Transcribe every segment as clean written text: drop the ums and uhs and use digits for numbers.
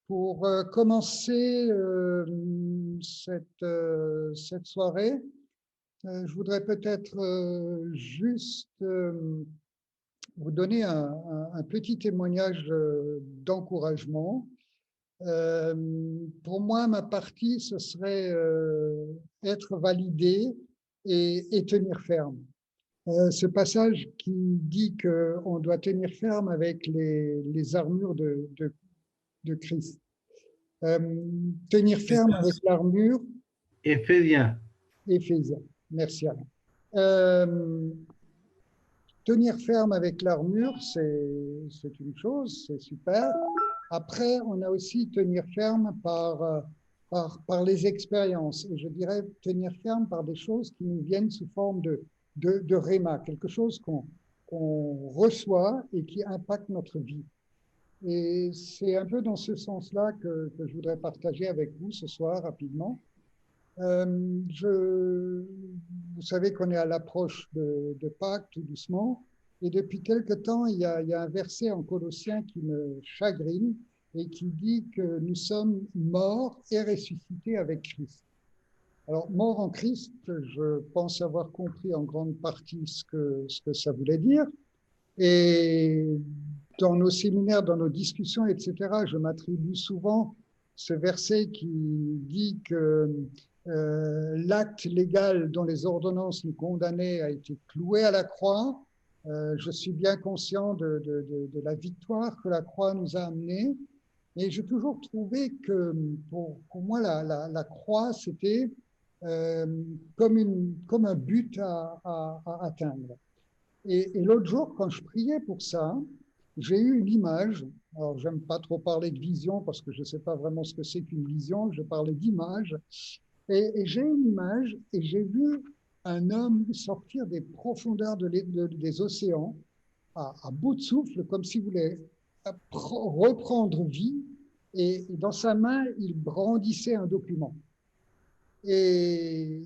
Pour commencer cette soirée, je voudrais peut-être juste vous donner un petit témoignage d'encouragement. Pour moi, ma partie, ce serait être validé et tenir ferme. Ce passage qui dit qu'on doit tenir ferme avec les armures de Christ. Tenir ferme avec l'armure. Éphésiens. Éphésiens. Merci Alain. Tenir ferme avec l'armure, c'est une chose, c'est super. Après, on a aussi tenir ferme par les expériences. Et je dirais tenir ferme par des choses qui nous viennent sous forme de réma, quelque chose qu'on reçoit et qui impacte notre vie. Et c'est un peu dans ce sens-là que je voudrais partager avec vous ce soir rapidement. Vous savez qu'on est à l'approche de Pâques tout doucement. Et depuis quelque temps, il y a un verset en Colossiens qui me chagrine et qui dit que nous sommes morts et ressuscités avec Christ. Alors, mort en Christ, je pense avoir compris en grande partie ce que ça voulait dire. Et dans nos séminaires, dans nos discussions, etc., je m'attribue souvent ce verset qui dit que l'acte légal dont les ordonnances nous condamnaient a été cloué à la croix. Je suis bien conscient de la victoire que la croix nous a amenée. Et j'ai toujours trouvé que pour moi, la croix, c'était comme un but à atteindre. Et l'autre jour, quand je priais pour ça, j'ai eu une image. Alors, j'aime pas trop parler de vision parce que je sais pas vraiment ce que c'est qu'une vision. Je parlais d'image. Et j'ai une image et j'ai vu un homme sortir des profondeurs des océans à bout de souffle, comme s'il voulait reprendre vie. Et dans sa main, il brandissait un document. Et,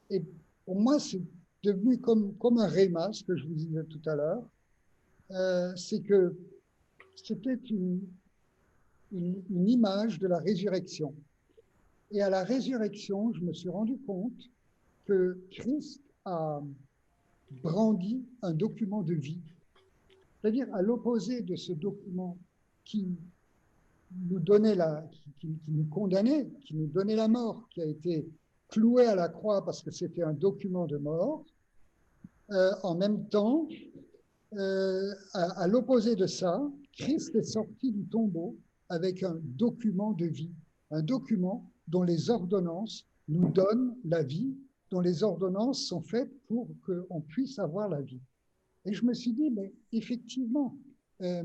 et pour moi, c'est devenu comme un réma, ce que je vous disais tout à l'heure. C'est que c'était une image de la résurrection. Et à la résurrection, je me suis rendu compte que Christ a brandi un document de vie. C'est-à-dire à l'opposé de ce document qui nous donnait qui nous condamnait, qui nous donnait la mort, qui a été cloué à la croix parce que c'était un document de mort. En même temps, à l'opposé de ça, Christ est sorti du tombeau avec un document de vie, un document dont les ordonnances nous donnent la vie, dont les ordonnances sont faites pour qu'on puisse avoir la vie. Et je me suis dit, mais effectivement, euh,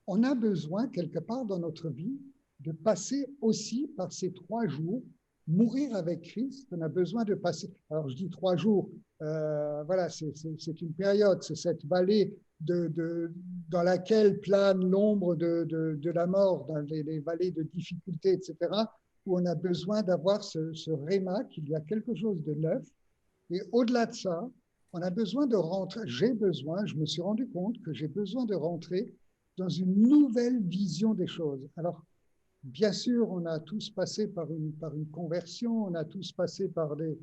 on a besoin quelque part dans notre vie de passer aussi par ces 3 jours, mourir avec Christ. On a besoin de passer. Alors je dis 3 jours, voilà, c'est une période, c'est cette vallée dans laquelle plane l'ombre de la mort, dans les vallées de difficulté, etc., où on a besoin d'avoir ce réma, qu'il y a quelque chose de neuf. Et au-delà de ça, on a besoin de rentrer, je me suis rendu compte que j'ai besoin de rentrer dans une nouvelle vision des choses. Alors, bien sûr, on a tous passé par une conversion, on a tous passé par des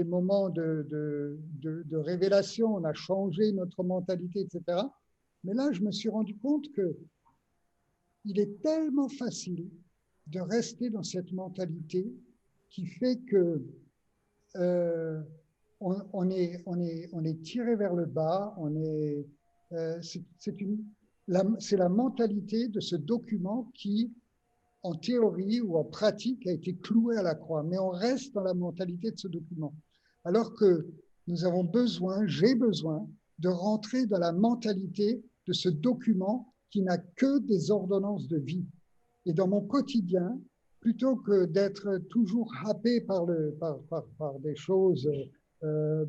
moments de révélation, on a changé notre mentalité, etc. Mais là, je me suis rendu compte qu'il est tellement facile de rester dans cette mentalité qui fait que euh, on est tiré vers le bas, c'est la mentalité de ce document qui, en théorie ou en pratique, a été cloué à la croix. Mais on reste dans la mentalité de ce document. Alors que nous avons besoin, j'ai besoin, de rentrer dans la mentalité de ce document qui n'a que des ordonnances de vie. Et dans mon quotidien, plutôt que d'être toujours happé par des choses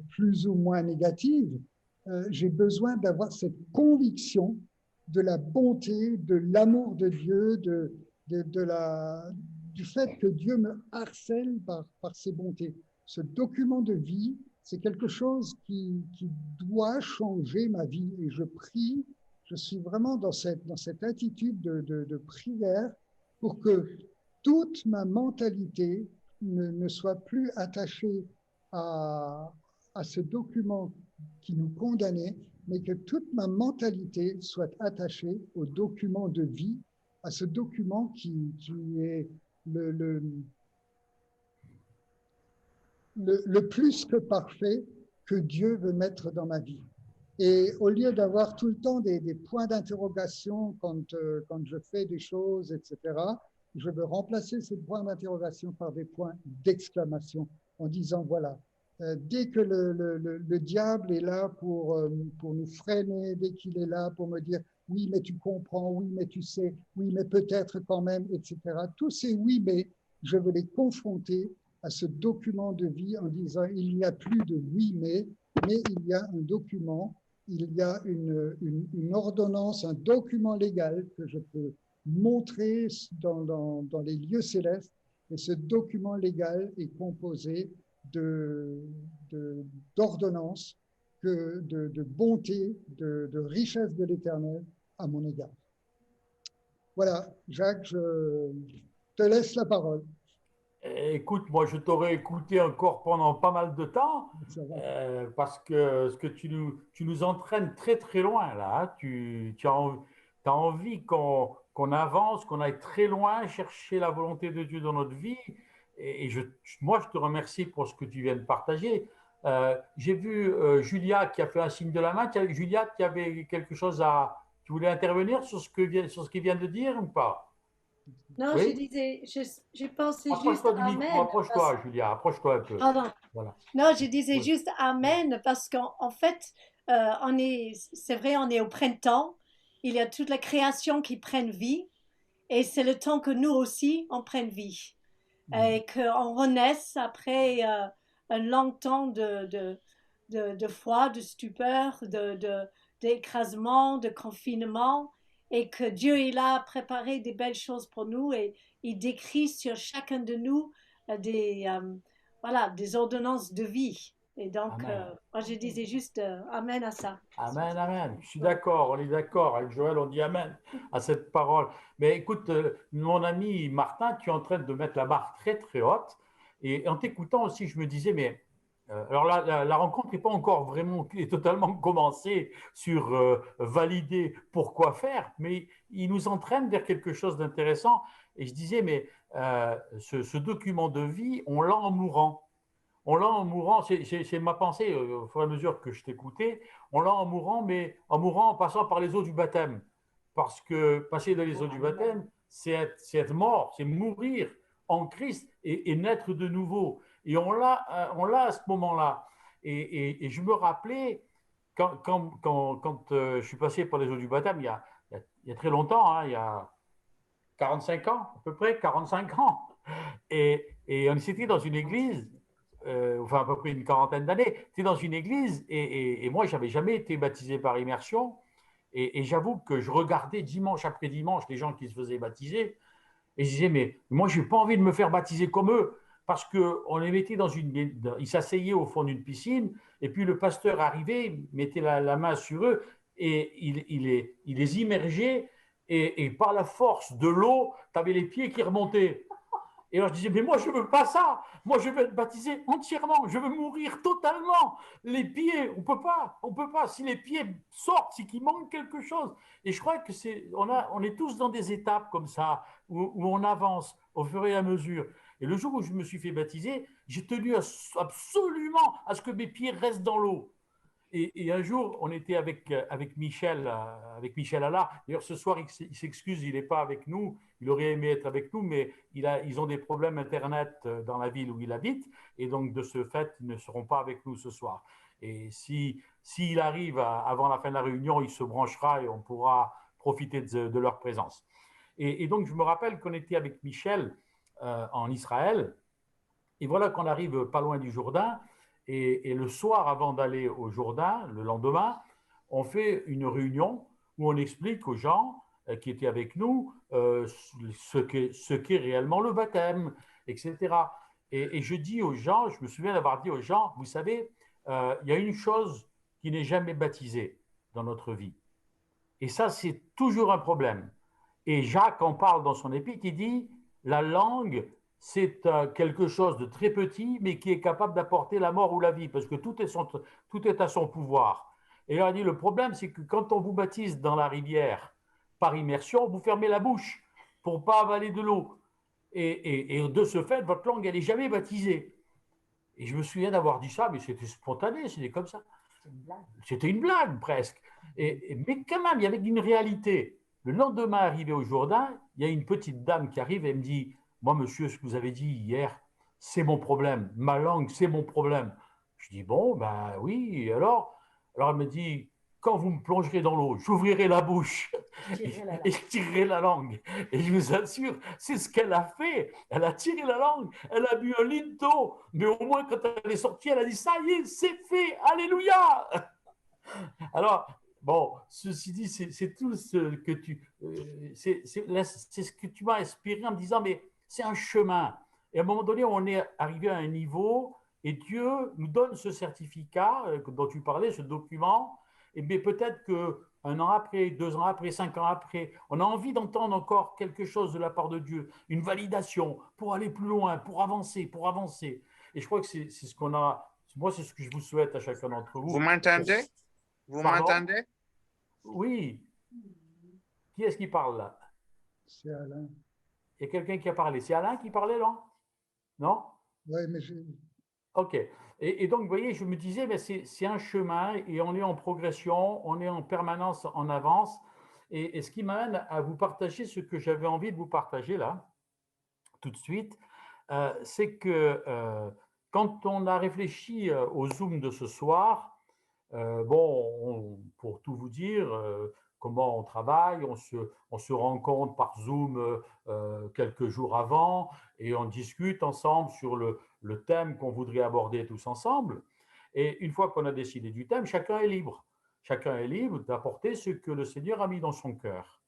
plus ou moins négatives, j'ai besoin d'avoir cette conviction de la bonté, de l'amour de Dieu, du fait que Dieu me harcèle par ses bontés. Ce document de vie, c'est quelque chose qui doit changer ma vie. Et je suis vraiment dans cette attitude de prière pour que toute ma mentalité ne soit plus attachée à ce document qui nous condamnait, mais que toute ma mentalité soit attachée au document de vie, à ce document qui est le plus que parfait que Dieu veut mettre dans ma vie. Et au lieu d'avoir tout le temps des points d'interrogation quand je fais des choses, etc., je veux remplacer ces points d'interrogation par des points d'exclamation en disant, voilà, dès que le diable est là pour nous freiner, dès qu'il est là pour me dire, oui, mais tu comprends, oui, mais tu sais, oui, mais peut-être quand même, etc., tous ces oui, mais, je veux les confronter à ce document de vie en disant, il n'y a plus de oui, mais il y a un document, il y a une ordonnance, un document légal que je peux montrer dans les lieux célestes. Et ce document légal est composé d'ordonnances, de bonté, de richesse de l'Éternel à mon égard. Voilà, Jacques, je te laisse la parole. Écoute, moi, je t'aurais écouté encore pendant pas mal de temps parce que ce que tu nous entraînes très très loin là. Hein. Tu as envie qu'on avance, qu'on aille très loin, chercher la volonté de Dieu dans notre vie. Moi, je te remercie pour ce que tu viens de partager. J'ai vu Julia qui a fait un signe de la main. Julia, tu avais quelque chose à... Tu voulais intervenir sur sur ce qu'il vient de dire ou pas? Non, je Oui? disais, je pensais juste Approche-toi du micro, Amen. approche-toi, Julia, approche-toi un peu. Pardon. Voilà. Non, je disais Oui. juste Amen parce qu'en fait, c'est vrai, on est au printemps. Il y a toute la création qui prenne vie et c'est le temps que nous aussi, on prenne vie. Et qu'on renaisse après un long temps de froid, de stupeur, d'écrasement, de confinement, et que Dieu il a préparé des belles choses pour nous et il décrit sur chacun de nous voilà, des ordonnances de vie. Et donc, Amen. moi je disais juste Amen à ça. Amen, amen. Je suis d'accord, on est d'accord. Avec Joël, on dit amen à cette parole. Mais écoute, mon ami Martin, tu es en train de mettre la barre très, très haute. Et en t'écoutant aussi, je me disais, mais alors là, la rencontre n'est pas encore vraiment est totalement commencée sur valider pourquoi faire, mais il nous entraîne vers quelque chose d'intéressant. Et je disais, mais ce document de vie, on l'a en mourant. On l'a en mourant, c'est ma pensée au fur et à mesure que je t'écoutais, on l'a en mourant, mais en mourant en passant par les eaux du baptême. Parce que passer dans les eaux du baptême, c'est être mort, c'est mourir en Christ et naître de nouveau. Et on l'a à ce moment-là. Je me rappelais, quand je suis passé par les eaux du baptême, il y a très longtemps, hein, il y a 45 ans, à peu près 45 ans, et on s'était dans une église, enfin à peu près une quarantaine d'années, c'était dans une église et moi, je n'avais jamais été baptisé par immersion. Et j'avoue que je regardais dimanche après dimanche les gens qui se faisaient baptiser et je disais, mais moi, je n'ai pas envie de me faire baptiser comme eux parce qu'on les mettait ils s'asseyaient au fond d'une piscine et puis le pasteur arrivait, mettait la main sur eux et il les immergeait et par la force de l'eau, tu avais les pieds qui remontaient. Et alors je disais, mais moi je ne veux pas ça. Moi je veux être baptisé entièrement. Je veux mourir totalement. Les pieds, on peut pas. Si les pieds sortent, c'est qu'il manque quelque chose. Et je crois que on est tous dans des étapes comme ça, où on avance au fur et à mesure. Et le jour où je me suis fait baptiser, j'ai tenu absolument à ce que mes pieds restent dans l'eau. Et un jour, on était avec Michel Allard. D'ailleurs, ce soir, il s'excuse, il n'est pas avec nous. Il aurait aimé être avec nous, mais ils ont des problèmes Internet dans la ville où il habite. Et donc, de ce fait, ils ne seront pas avec nous ce soir. Et s'il arrive avant la fin de la réunion, il se branchera et on pourra profiter de leur présence. Et donc, je me rappelle qu'on était avec Michel en Israël. Et voilà qu'on arrive pas loin du Jourdain. Et le soir, avant d'aller au Jourdain, le lendemain, on fait une réunion où on explique aux gens qui étaient avec nous ce qu'est réellement le baptême, etc. Et je dis aux gens, je me souviens d'avoir dit aux gens, vous savez, il y a une chose qui n'est jamais baptisée dans notre vie. Et ça, c'est toujours un problème. Et Jacques en parle dans son épître, il dit, la langue, c'est quelque chose de très petit, mais qui est capable d'apporter la mort ou la vie, parce que tout est à son pouvoir. Et là, il dit, le problème, c'est que quand on vous baptise dans la rivière par immersion, vous fermez la bouche pour ne pas avaler de l'eau. Et de ce fait, votre langue, elle n'est jamais baptisée. Et je me souviens d'avoir dit ça, mais c'était spontané, c'était comme ça. C'était une blague presque. Mais quand même, il y avait une réalité. Le lendemain, arrivé au Jourdain, il y a une petite dame qui arrive et me dit, moi, monsieur, ce que vous avez dit hier, c'est mon problème. Ma langue, c'est mon problème. Je dis, bon, ben oui, et alors? Alors elle me dit, quand vous me plongerez dans l'eau, j'ouvrirai la bouche et je tirerai la langue. Et je vous assure, c'est ce qu'elle a fait. Elle a tiré la langue, elle a bu un litre d'eau, mais au moins quand elle est sortie, elle a dit, ça y est, c'est fait, alléluia. Alors, bon, ceci dit, c'est tout ce que c'est ce que tu m'as inspiré en me disant, mais c'est un chemin. Et à un moment donné, on est arrivé à un niveau et Dieu nous donne ce certificat dont tu parlais, ce document. Et mais peut-être que un an après, 2 ans après, 5 ans après, on a envie d'entendre encore quelque chose de la part de Dieu, une validation pour aller plus loin, pour avancer, pour avancer. Et je crois que c'est ce qu'on a. Moi, c'est ce que je vous souhaite à chacun d'entre vous. Vous m'entendez? Vous Pardon? m'entendez? Oui. Qui est-ce qui parle là? C'est Alain. Il y a quelqu'un qui a parlé. C'est Alain qui parlait, là? Non? Oui, mais Ok. Et donc, vous voyez, je me disais, mais c'est un chemin et on est en progression, on est en permanence en avance. Et ce qui m'amène à vous partager ce que j'avais envie de vous partager là, tout de suite, c'est que quand on a réfléchi au Zoom de ce soir, bon, pour tout vous dire, comment on travaille, on se rencontre par Zoom quelques jours avant et on discute ensemble sur le thème qu'on voudrait aborder tous ensemble. Et une fois qu'on a décidé du thème, chacun est libre. Chacun est libre d'apporter ce que le Seigneur a mis dans son cœur.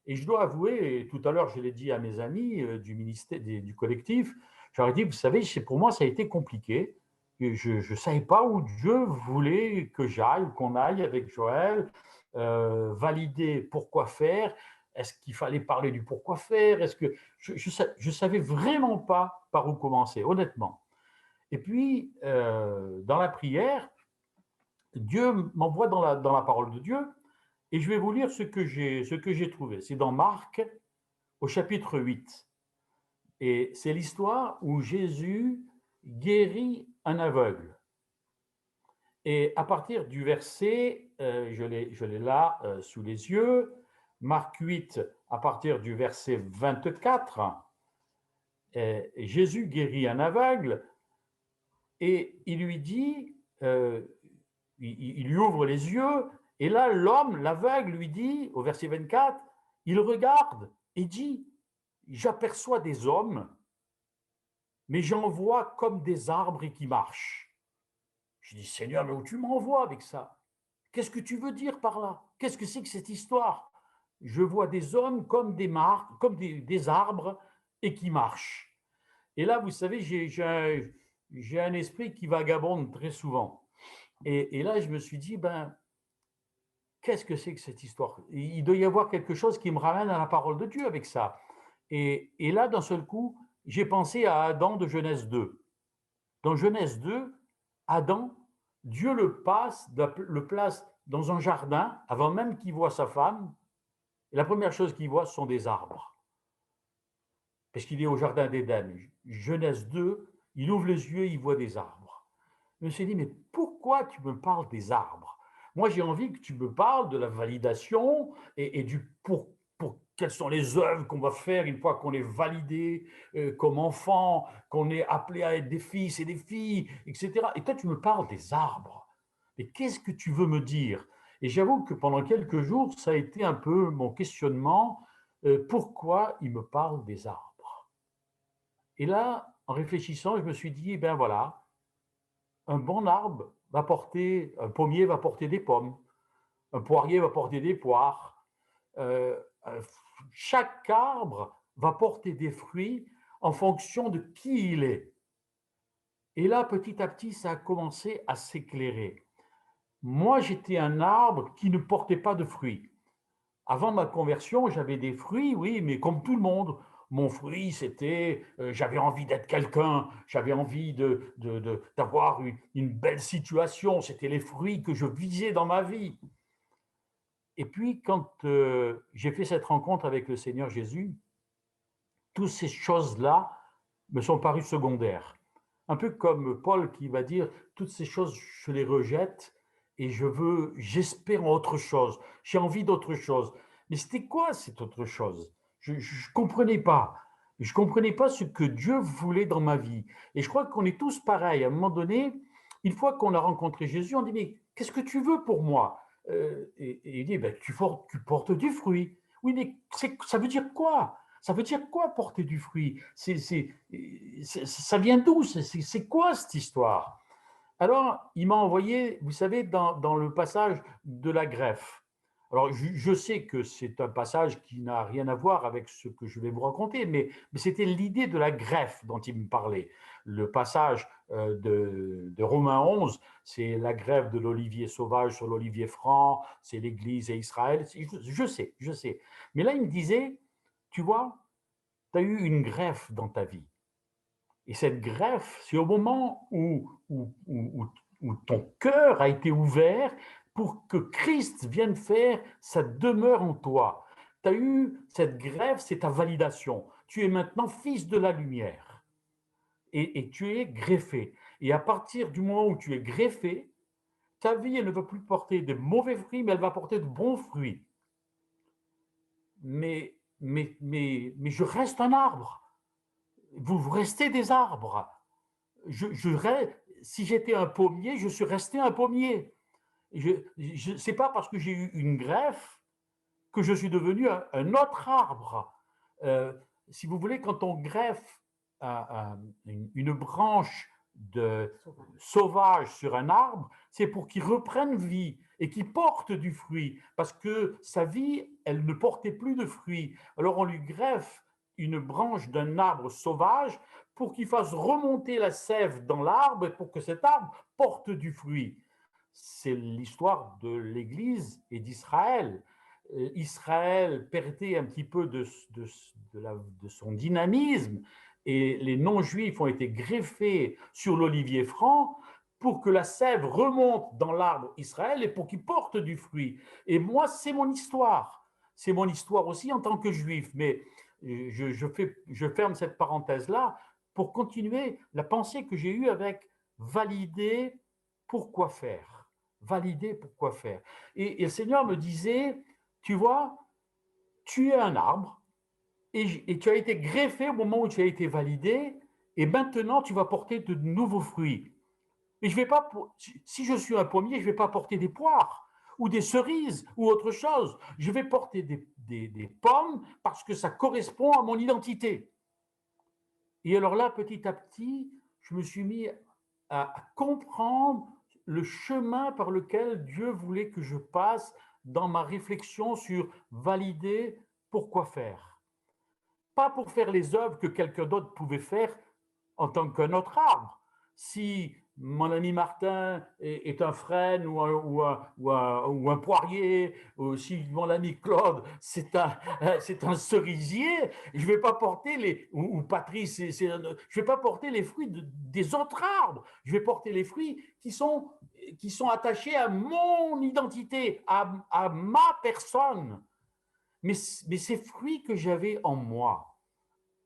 Et je dois avouer, et tout à l'heure je l'ai dit à mes amis du ministère, du collectif, j'aurais dit, vous savez, pour moi ça a été compliqué. Je ne savais pas où Dieu voulait que j'aille, qu'on aille avec Joël, valider pourquoi faire. Est-ce qu'il fallait parler du pourquoi faire? Est-ce que je savais vraiment pas par où commencer, honnêtement. Et puis, dans la prière, Dieu m'envoie dans la parole de Dieu, et je vais vous lire ce que j'ai trouvé. C'est dans Marc, au chapitre 8. Et c'est l'histoire où Jésus guérit un aveugle. Et à partir du verset, je l'ai là sous les yeux, Marc 8, à partir du verset 24, Jésus guérit un aveugle et il lui dit, il lui ouvre les yeux, et là l'homme, l'aveugle, lui dit, au verset 24, il regarde et dit, j'aperçois des hommes, mais j'en vois comme des arbres et qui marchent. Je dis, Seigneur, mais où tu m'envoies avec ça? Qu'est-ce que tu veux dire par là? Qu'est-ce que c'est que cette histoire? Je vois des hommes comme des arbres et qui marchent. Et là, vous savez, j'ai un esprit qui vagabonde très souvent. Et là, je me suis dit, ben, qu'est-ce que c'est que cette histoire? Il doit y avoir quelque chose qui me ramène à la parole de Dieu avec ça. Et là, d'un seul coup, j'ai pensé à Adam de Genèse 2. Dans Genèse 2, Adam, Dieu le place dans un jardin avant même qu'il voie sa femme. Et la première chose qu'il voit, ce sont des arbres. Parce qu'il est au jardin d'Éden. Genèse 2, il ouvre les yeux, il voit des arbres. Je me suis dit, mais pourquoi tu me parles des arbres? Moi, j'ai envie que tu me parles de la validation et du pour quelles sont les œuvres qu'on va faire une fois qu'on est validé comme enfant, qu'on est appelé à être des fils et des filles, etc. Et toi, tu me parles des arbres. Mais qu'est-ce que tu veux me dire? Et j'avoue que pendant quelques jours, ça a été un peu mon questionnement. Pourquoi il me parle des arbres? Et là, en réfléchissant, je me suis dit, ben voilà, un bon arbre va porter, un pommier va porter des pommes, un poirier va porter des poires. Chaque arbre va porter des fruits en fonction de qui il est. Et là, petit à petit, ça a commencé à s'éclairer. Moi, j'étais un arbre qui ne portait pas de fruits. Avant ma conversion, j'avais des fruits, oui, mais comme tout le monde. Mon fruit, c'était, j'avais envie d'être quelqu'un, j'avais envie d'avoir une belle situation, c'était les fruits que je visais dans ma vie. Et puis, quand j'ai fait cette rencontre avec le Seigneur Jésus, toutes ces choses-là me sont parues secondaires. Un peu comme Paul qui va dire, toutes ces choses, je les rejette et j'espère en autre chose, j'ai envie d'autre chose. Mais c'était quoi cette autre chose? Je ne comprenais pas. Je ne comprenais pas ce que Dieu voulait dans ma vie. Et je crois qu'on est tous pareils. À un moment donné, une fois qu'on a rencontré Jésus, on dit, mais qu'est-ce que tu veux pour moi? Et il dit, ben, tu portes du fruit. Oui, mais ça veut dire quoi? Ça veut dire quoi porter du fruit? Ça vient d'où? C'est quoi cette histoire? Alors, il m'a envoyé, vous savez, dans le passage de la greffe. Alors, je sais que c'est un passage qui n'a rien à voir avec ce que je vais vous raconter, mais c'était l'idée de la greffe dont il me parlait. Le passage de Romains 11, c'est la greffe de l'olivier sauvage sur l'olivier franc, c'est l'Église et Israël. Je sais. Mais là, il me disait, tu vois, tu as eu une greffe dans ta vie. Et cette greffe, c'est au moment où ton cœur a été ouvert pour que Christ vienne faire sa demeure en toi. Tu as eu cette greffe, c'est ta validation. Tu es maintenant fils de la lumière et tu es greffé. Et à partir du moment où tu es greffé, ta vie, elle ne va plus porter de mauvais fruits, mais elle va porter de bons fruits. Mais je reste un arbre. Vous restez des arbres. Si j'étais un pommier, je suis resté un pommier. C'est pas parce que j'ai eu une greffe que je suis devenu un autre arbre. Euh, si vous voulez, quand on greffe une branche de sauvage sur un arbre, c'est pour qu'il reprenne vie et qu'il porte du fruit, parce que sa vie, elle ne portait plus de fruits. Alors on lui greffe une branche d'un arbre sauvage pour qu'il fasse remonter la sève dans l'arbre et pour que cet arbre porte du fruit. C'est l'histoire de l'Église et d'Israël. Israël perdait un petit peu de son dynamisme et les non-juifs ont été greffés sur l'olivier franc pour que la sève remonte dans l'arbre Israël et pour qu'il porte du fruit. Et moi, c'est mon histoire. C'est mon histoire aussi en tant que juif. Mais je ferme cette parenthèse-là pour continuer la pensée que j'ai eue avec valider pourquoi faire. Valider pourquoi faire. Et le Seigneur me disait, tu vois, tu es un arbre et tu as été greffé au moment où tu as été validé et maintenant tu vas porter de nouveaux fruits. Mais je vais pas, si je suis un pommier, je ne vais pas porter des poires ou des cerises ou autre chose. Je vais porter des pommes parce que ça correspond à mon identité. Et alors là, petit à petit, je me suis mis à comprendre le chemin par lequel Dieu voulait que je passe dans ma réflexion sur valider pourquoi faire. Pas pour faire les œuvres que quelqu'un d'autre pouvait faire en tant qu'un autre arbre. Si mon ami Martin est un frêne ou un poirier, ou si mon ami Claude c'est un cerisier, je vais pas porter ou Patrice, je vais pas porter les fruits des autres arbres. Je vais porter les fruits qui sont attachés à mon identité, à ma personne. Mais ces fruits que j'avais en moi,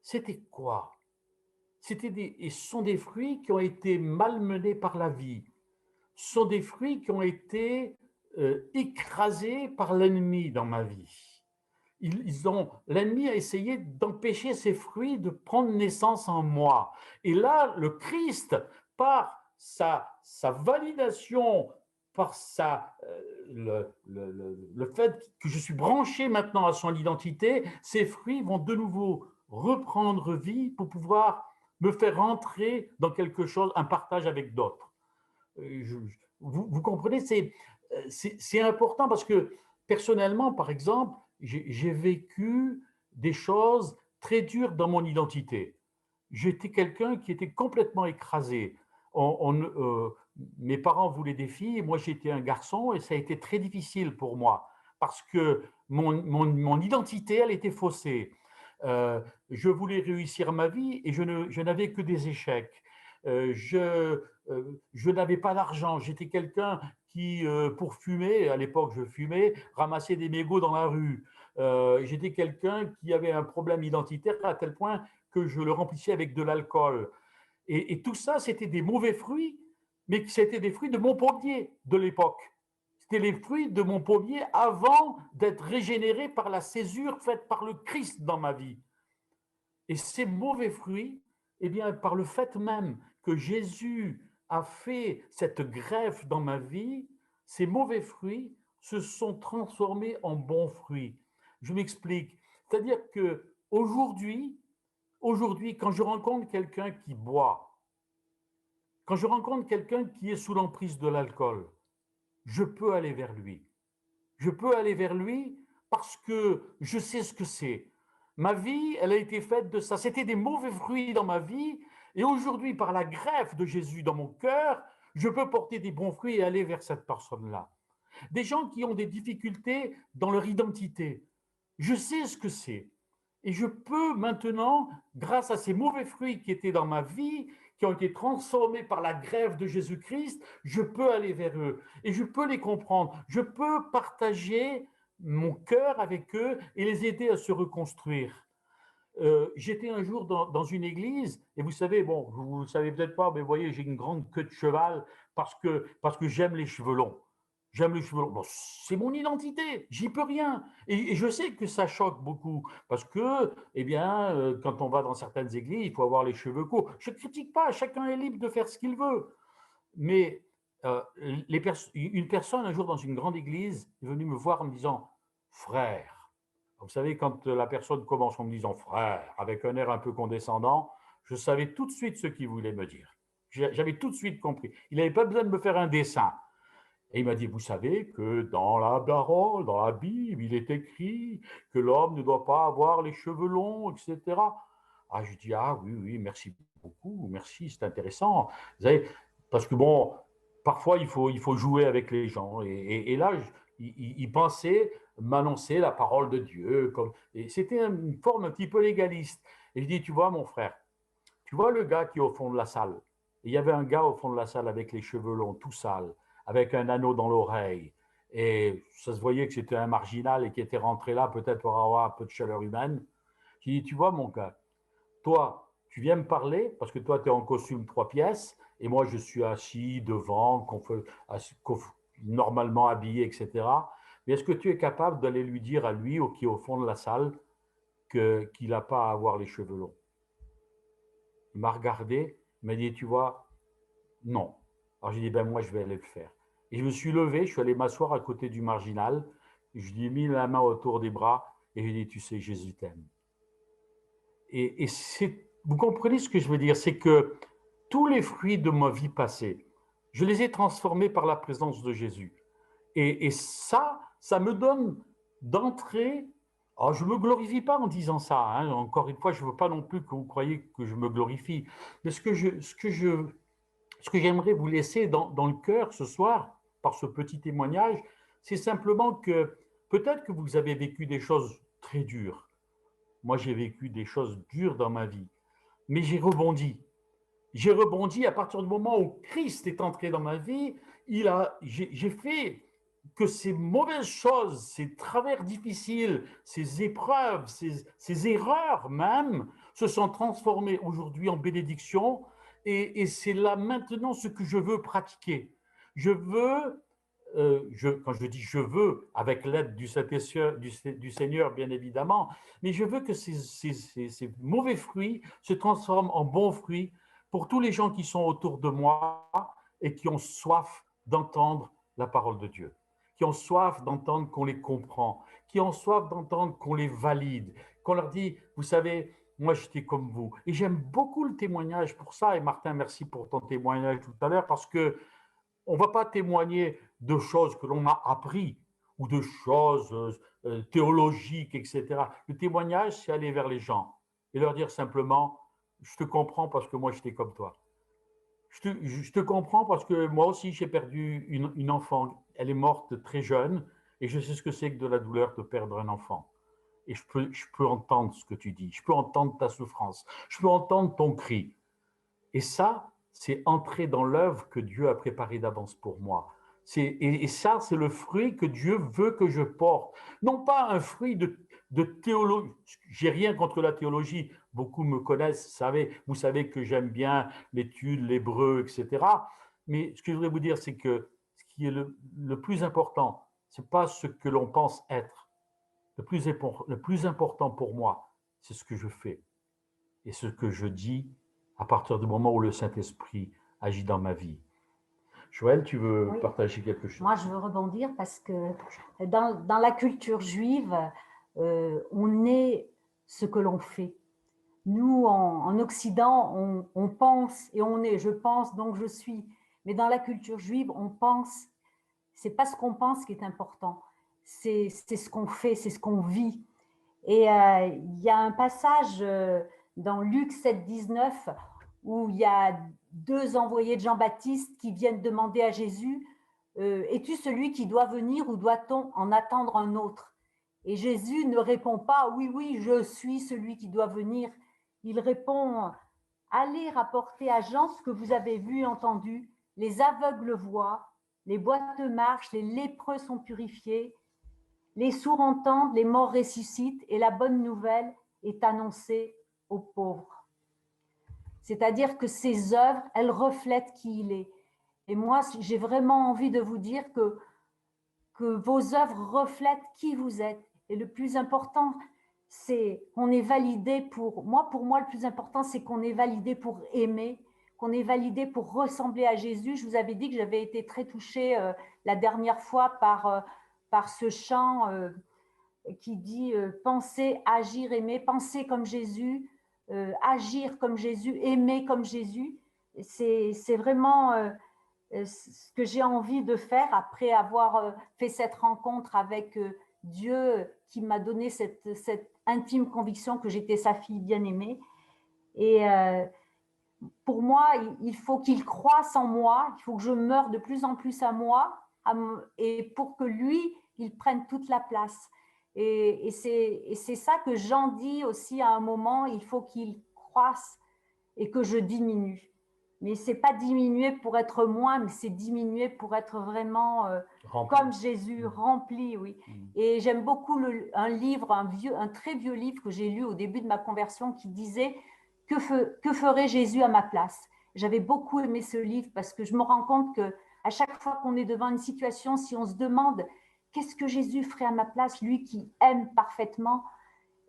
c'était quoi? Ce sont des fruits qui ont été malmenés par la vie. Ce sont des fruits qui ont été écrasés par l'ennemi dans ma vie. L'ennemi a essayé d'empêcher ces fruits de prendre naissance en moi. Et là, le Christ, par sa validation, par le fait que je suis branché maintenant à son identité, ces fruits vont de nouveau reprendre vie pour pouvoir me faire rentrer dans quelque chose, un partage avec d'autres. Vous comprenez, c'est important parce que personnellement, par exemple, j'ai vécu des choses très dures dans mon identité. J'étais quelqu'un qui était complètement écrasé. Mes parents voulaient des filles, moi j'étais un garçon et ça a été très difficile pour moi parce que mon identité, elle était faussée. Je voulais réussir ma vie et je n'avais que des échecs. Je n'avais pas d'argent. J'étais quelqu'un qui, pour fumer, à l'époque je fumais, ramassait des mégots dans la rue. J'étais quelqu'un qui avait un problème identitaire à tel point que je le remplissais avec de l'alcool. Et tout ça, c'était des mauvais fruits, mais c'était des fruits de mon pommier de l'époque. C'était les fruits de mon pommier avant d'être régénéré par la césure faite par le Christ dans ma vie. Et ces mauvais fruits, eh bien, par le fait même que Jésus a fait cette greffe dans ma vie, ces mauvais fruits se sont transformés en bons fruits. Je m'explique. C'est-à-dire que aujourd'hui, quand je rencontre quelqu'un qui boit, quand je rencontre quelqu'un qui est sous l'emprise de l'alcool, je peux aller vers lui. Je peux aller vers lui parce que je sais ce que c'est. Ma vie, elle a été faite de ça. C'était des mauvais fruits dans ma vie. Et aujourd'hui, par la greffe de Jésus dans mon cœur, je peux porter des bons fruits et aller vers cette personne-là. Des gens qui ont des difficultés dans leur identité. Je sais ce que c'est. Et je peux maintenant, grâce à ces mauvais fruits qui étaient dans ma vie, qui ont été transformés par la greffe de Jésus-Christ, je peux aller vers eux et je peux les comprendre. Je peux partager mon cœur avec eux et les aider à se reconstruire. J'étais un jour dans une église et vous savez, bon, vous ne savez peut-être pas, mais vous voyez, j'ai une grande queue de cheval parce que j'aime les cheveux longs. J'aime les cheveux longs. Bon, c'est mon identité, j'y peux rien. Et je sais que ça choque beaucoup parce que, eh bien, quand on va dans certaines églises, il faut avoir les cheveux courts. Je ne critique pas, chacun est libre de faire ce qu'il veut. Mais une personne, un jour, dans une grande église, est venue me voir en me disant, frère, vous savez, quand la personne commence en me disant frère, avec un air un peu condescendant, je savais tout de suite ce qu'il voulait me dire. J'avais tout de suite compris. Il n'avait pas besoin de me faire un dessin. Et il m'a dit, vous savez que dans la parole, dans la Bible, il est écrit que l'homme ne doit pas avoir les cheveux longs, etc. Ah, je dis, ah oui, oui, merci beaucoup, merci, c'est intéressant. Vous savez, parce que bon, parfois il faut jouer avec les gens. Et là, il pensait m'annoncer la parole de Dieu. Et c'était une forme un petit peu légaliste. Et je dis, tu vois, mon frère, tu vois le gars qui est au fond de la salle. Et il y avait un gars au fond de la salle avec les cheveux longs, tout sales, avec un anneau dans l'oreille. Et ça se voyait que c'était un marginal et qui était rentré là peut-être pour avoir un peu de chaleur humaine. J'ai dit, tu vois, mon gars, toi, tu viens me parler parce que toi, tu es en costume 3 pièces et moi, je suis assis devant, normalement habillé, etc. Mais est-ce que tu es capable d'aller lui dire à lui, qui est au fond de la salle, qu'il n'a pas à avoir les cheveux longs? Il m'a regardé, il m'a dit, tu vois, non. Alors j'ai dit, ben moi, je vais aller le faire. Et je me suis levé, je suis allé m'asseoir à côté du marginal, je lui ai mis la main autour des bras et je lui ai dit, tu sais, Jésus t'aime. Et vous comprenez ce que je veux dire, c'est que tous les fruits de ma vie passée, je les ai transformés par la présence de Jésus. Et ça me donne d'entrer. Alors, je ne me glorifie pas en disant ça. Hein. Encore une fois, je ne veux pas non plus que vous croyiez que je me glorifie. Mais ce que j'aimerais vous laisser dans le cœur ce soir, par ce petit témoignage, c'est simplement que peut-être que vous avez vécu des choses très dures. Moi, j'ai vécu des choses dures dans ma vie, mais j'ai rebondi. J'ai rebondi à partir du moment où Christ est entré dans ma vie. J'ai fait que ces mauvaises choses, ces travers difficiles, ces épreuves, ces erreurs même, se sont transformées aujourd'hui en bénédiction. Et c'est là maintenant ce que je veux pratiquer. Je veux, quand je dis je veux, avec l'aide du Seigneur, bien évidemment, mais je veux que ces mauvais fruits se transforment en bons fruits pour tous les gens qui sont autour de moi et qui ont soif d'entendre la parole de Dieu, qui ont soif d'entendre qu'on les comprend, qui ont soif d'entendre qu'on les valide, qu'on leur dit, vous savez, moi j'étais comme vous. Et j'aime beaucoup le témoignage pour ça. Et Martin, merci pour ton témoignage tout à l'heure, parce que on ne va pas témoigner de choses que l'on a appris ou de choses théologiques, etc. Le témoignage, c'est aller vers les gens et leur dire simplement, je te comprends parce que moi j'étais comme toi. Je te comprends parce que moi aussi j'ai perdu une enfant. Elle est morte très jeune Et je sais ce que c'est que de la douleur de perdre un enfant. Et je peux entendre ce que tu dis. Je peux entendre ta souffrance. Je peux entendre ton cri. Et ça, c'est entrer dans l'œuvre que Dieu a préparée d'avance pour moi. Et ça, c'est le fruit que Dieu veut que je porte. Non pas un fruit de théologie. J'ai rien contre la théologie. Beaucoup me connaissent, vous savez que j'aime bien l'étude, l'hébreu, etc. Mais ce que je voudrais vous dire, c'est que ce qui est le plus important, ce n'est pas ce que l'on pense être. Le plus important pour moi, c'est ce que je fais et ce que je dis à partir du moment où le Saint-Esprit agit dans ma vie. Joël, tu veux partager quelque chose? Moi, je veux rebondir parce que dans la culture juive, on est ce que l'on fait. Nous, en Occident, on pense et on est. Je pense, donc je suis. Mais dans la culture juive, on pense. C'est pas ce qu'on pense qui est important. C'est ce qu'on fait, c'est ce qu'on vit. Et il y a un passage dans Luc 7, 19 où il y a deux envoyés de Jean-Baptiste qui viennent demander à Jésus es-tu celui qui doit venir ou doit-on en attendre un autre? Et Jésus ne répond pas oui, oui, je suis celui qui doit venir. Il répond allez rapporter à Jean ce que vous avez vu et entendu. Les aveugles voient, les boiteux marchent, les lépreux sont purifiés, les sourds entendent, les morts ressuscitent et la bonne nouvelle est annoncée aux pauvres. C'est-à-dire que ces œuvres, elles reflètent qui il est. Et moi, j'ai vraiment envie de vous dire que vos œuvres reflètent qui vous êtes. Et le plus important, c'est qu'on est validé pour moi, le plus important, c'est qu'on est validé pour aimer, qu'on est validé pour ressembler à Jésus. Je vous avais dit que j'avais été très touchée la dernière fois par ce chant qui dit penser, agir, aimer, penser comme Jésus, agir comme Jésus, aimer comme Jésus. C'est vraiment ce que j'ai envie de faire après avoir fait cette rencontre avec Dieu qui m'a donné cette intime conviction que j'étais sa fille bien-aimée. Et pour moi, il faut qu'il croisse en moi, il faut que je meure de plus en plus à moi, et pour que lui, il prenne toute la place. Et c'est ça que Jean dit aussi à un moment, il faut qu'il croisse et que je diminue. Mais ce n'est pas diminuer pour être moins, mais c'est diminuer pour être vraiment comme Jésus, rempli, oui. Et j'aime beaucoup un livre, un très vieux livre que j'ai lu au début de ma conversion qui disait « Que ferait Jésus à ma place ?» J'avais beaucoup aimé ce livre parce que je me rends compte qu'à chaque fois qu'on est devant une situation, si on se demande « Qu'est-ce que Jésus ferait à ma place, lui qui aime parfaitement ?»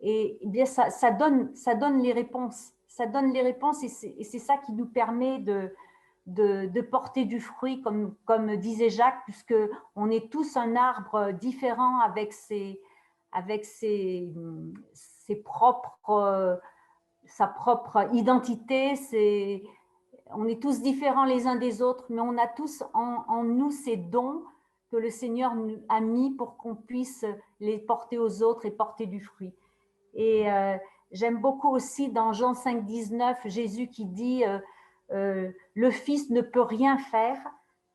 Et bien ça donne les réponses. Ça donne les réponses et c'est ça qui nous permet de porter du fruit, comme disait Jacques, puisqu'on est tous un arbre différent avec sa propre identité. On est tous différents les uns des autres, mais on a tous en nous ces dons que le Seigneur nous a mis pour qu'on puisse les porter aux autres et porter du fruit. Et j'aime beaucoup aussi dans Jean 5, 19, Jésus qui dit le Fils ne peut rien faire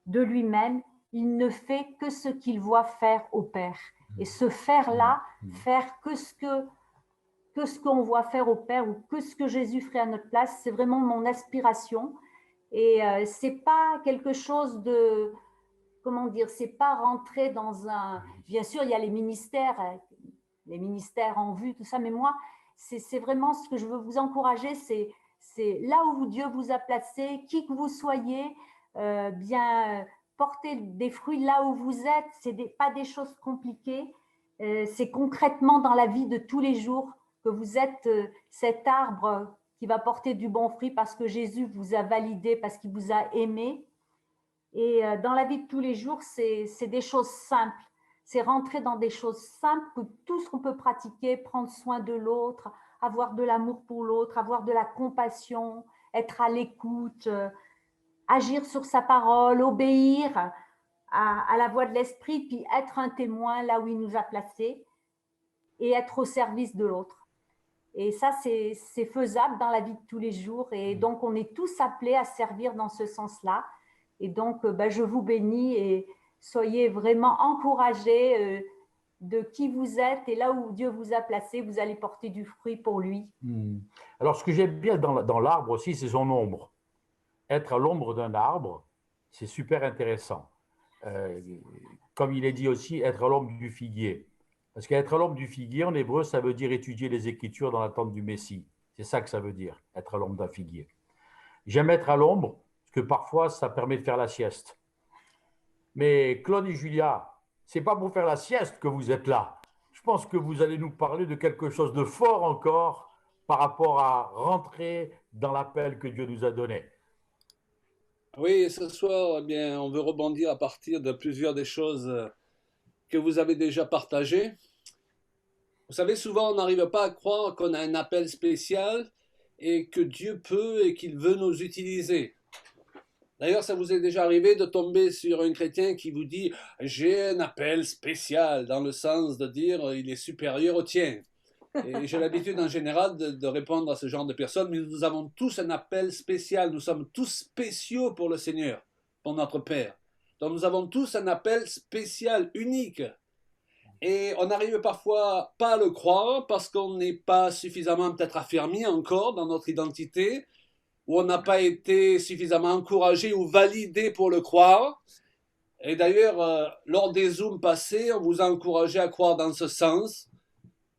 de lui-même, il ne fait que ce qu'il voit faire au Père. Et ce faire-là, faire que ce qu'on voit faire au Père ou que ce que Jésus ferait à notre place, c'est vraiment mon aspiration. Et c'est pas quelque chose de, comment dire, c'est pas rentrer dans un... Bien sûr, il y a les ministères en vue, tout ça, mais moi, c'est vraiment ce que je veux vous encourager, c'est là où Dieu vous a placé, qui que vous soyez, bien porter des fruits là où vous êtes, c'est pas des choses compliquées, c'est concrètement dans la vie de tous les jours que vous êtes cet arbre qui va porter du bon fruit parce que Jésus vous a validé, parce qu'il vous a aimé. Et dans la vie de tous les jours, c'est des choses simples. C'est rentrer dans des choses simples, que tout ce qu'on peut pratiquer, prendre soin de l'autre, avoir de l'amour pour l'autre, avoir de la compassion, être à l'écoute, agir sur sa parole, obéir à la voix de l'esprit, puis être un témoin là où il nous a placés et être au service de l'autre. Et ça, c'est faisable dans la vie de tous les jours. Et donc, on est tous appelés à servir dans ce sens-là. Et donc, je vous bénis et soyez vraiment encouragés de qui vous êtes et là où Dieu vous a placé, vous allez porter du fruit pour lui. Alors, ce que j'aime bien dans l'arbre aussi, c'est son ombre. Être à l'ombre d'un arbre, c'est super intéressant. Comme il est dit aussi, être à l'ombre du figuier. Parce qu'être à l'ombre du figuier, en hébreu, ça veut dire étudier les Écritures dans l'attente du Messie. C'est ça que ça veut dire, être à l'ombre d'un figuier. J'aime être à l'ombre, parce que parfois, ça permet de faire la sieste. Mais Claude et Julia, c'est pas pour faire la sieste que vous êtes là. Je pense que vous allez nous parler de quelque chose de fort encore par rapport à rentrer dans l'appel que Dieu nous a donné. Oui, ce soir, eh bien, on veut rebondir à partir de plusieurs des choses que vous avez déjà partagées. Vous savez, souvent, on n'arrive pas à croire qu'on a un appel spécial et que Dieu peut et qu'il veut nous utiliser. D'ailleurs, ça vous est déjà arrivé de tomber sur un chrétien qui vous dit « j'ai un appel spécial », dans le sens de dire « il est supérieur au tien ». Et j'ai l'habitude en général de répondre à ce genre de personnes, mais nous avons tous un appel spécial, nous sommes tous spéciaux pour le Seigneur, pour notre Père. Donc nous avons tous un appel spécial, unique. Et on n'arrive parfois pas à le croire parce qu'on n'est pas suffisamment peut-être affermi encore dans notre identité, ou on n'a pas été suffisamment encouragé ou validé pour le croire. Et d'ailleurs, lors des Zooms passés, on vous a encouragé à croire dans ce sens,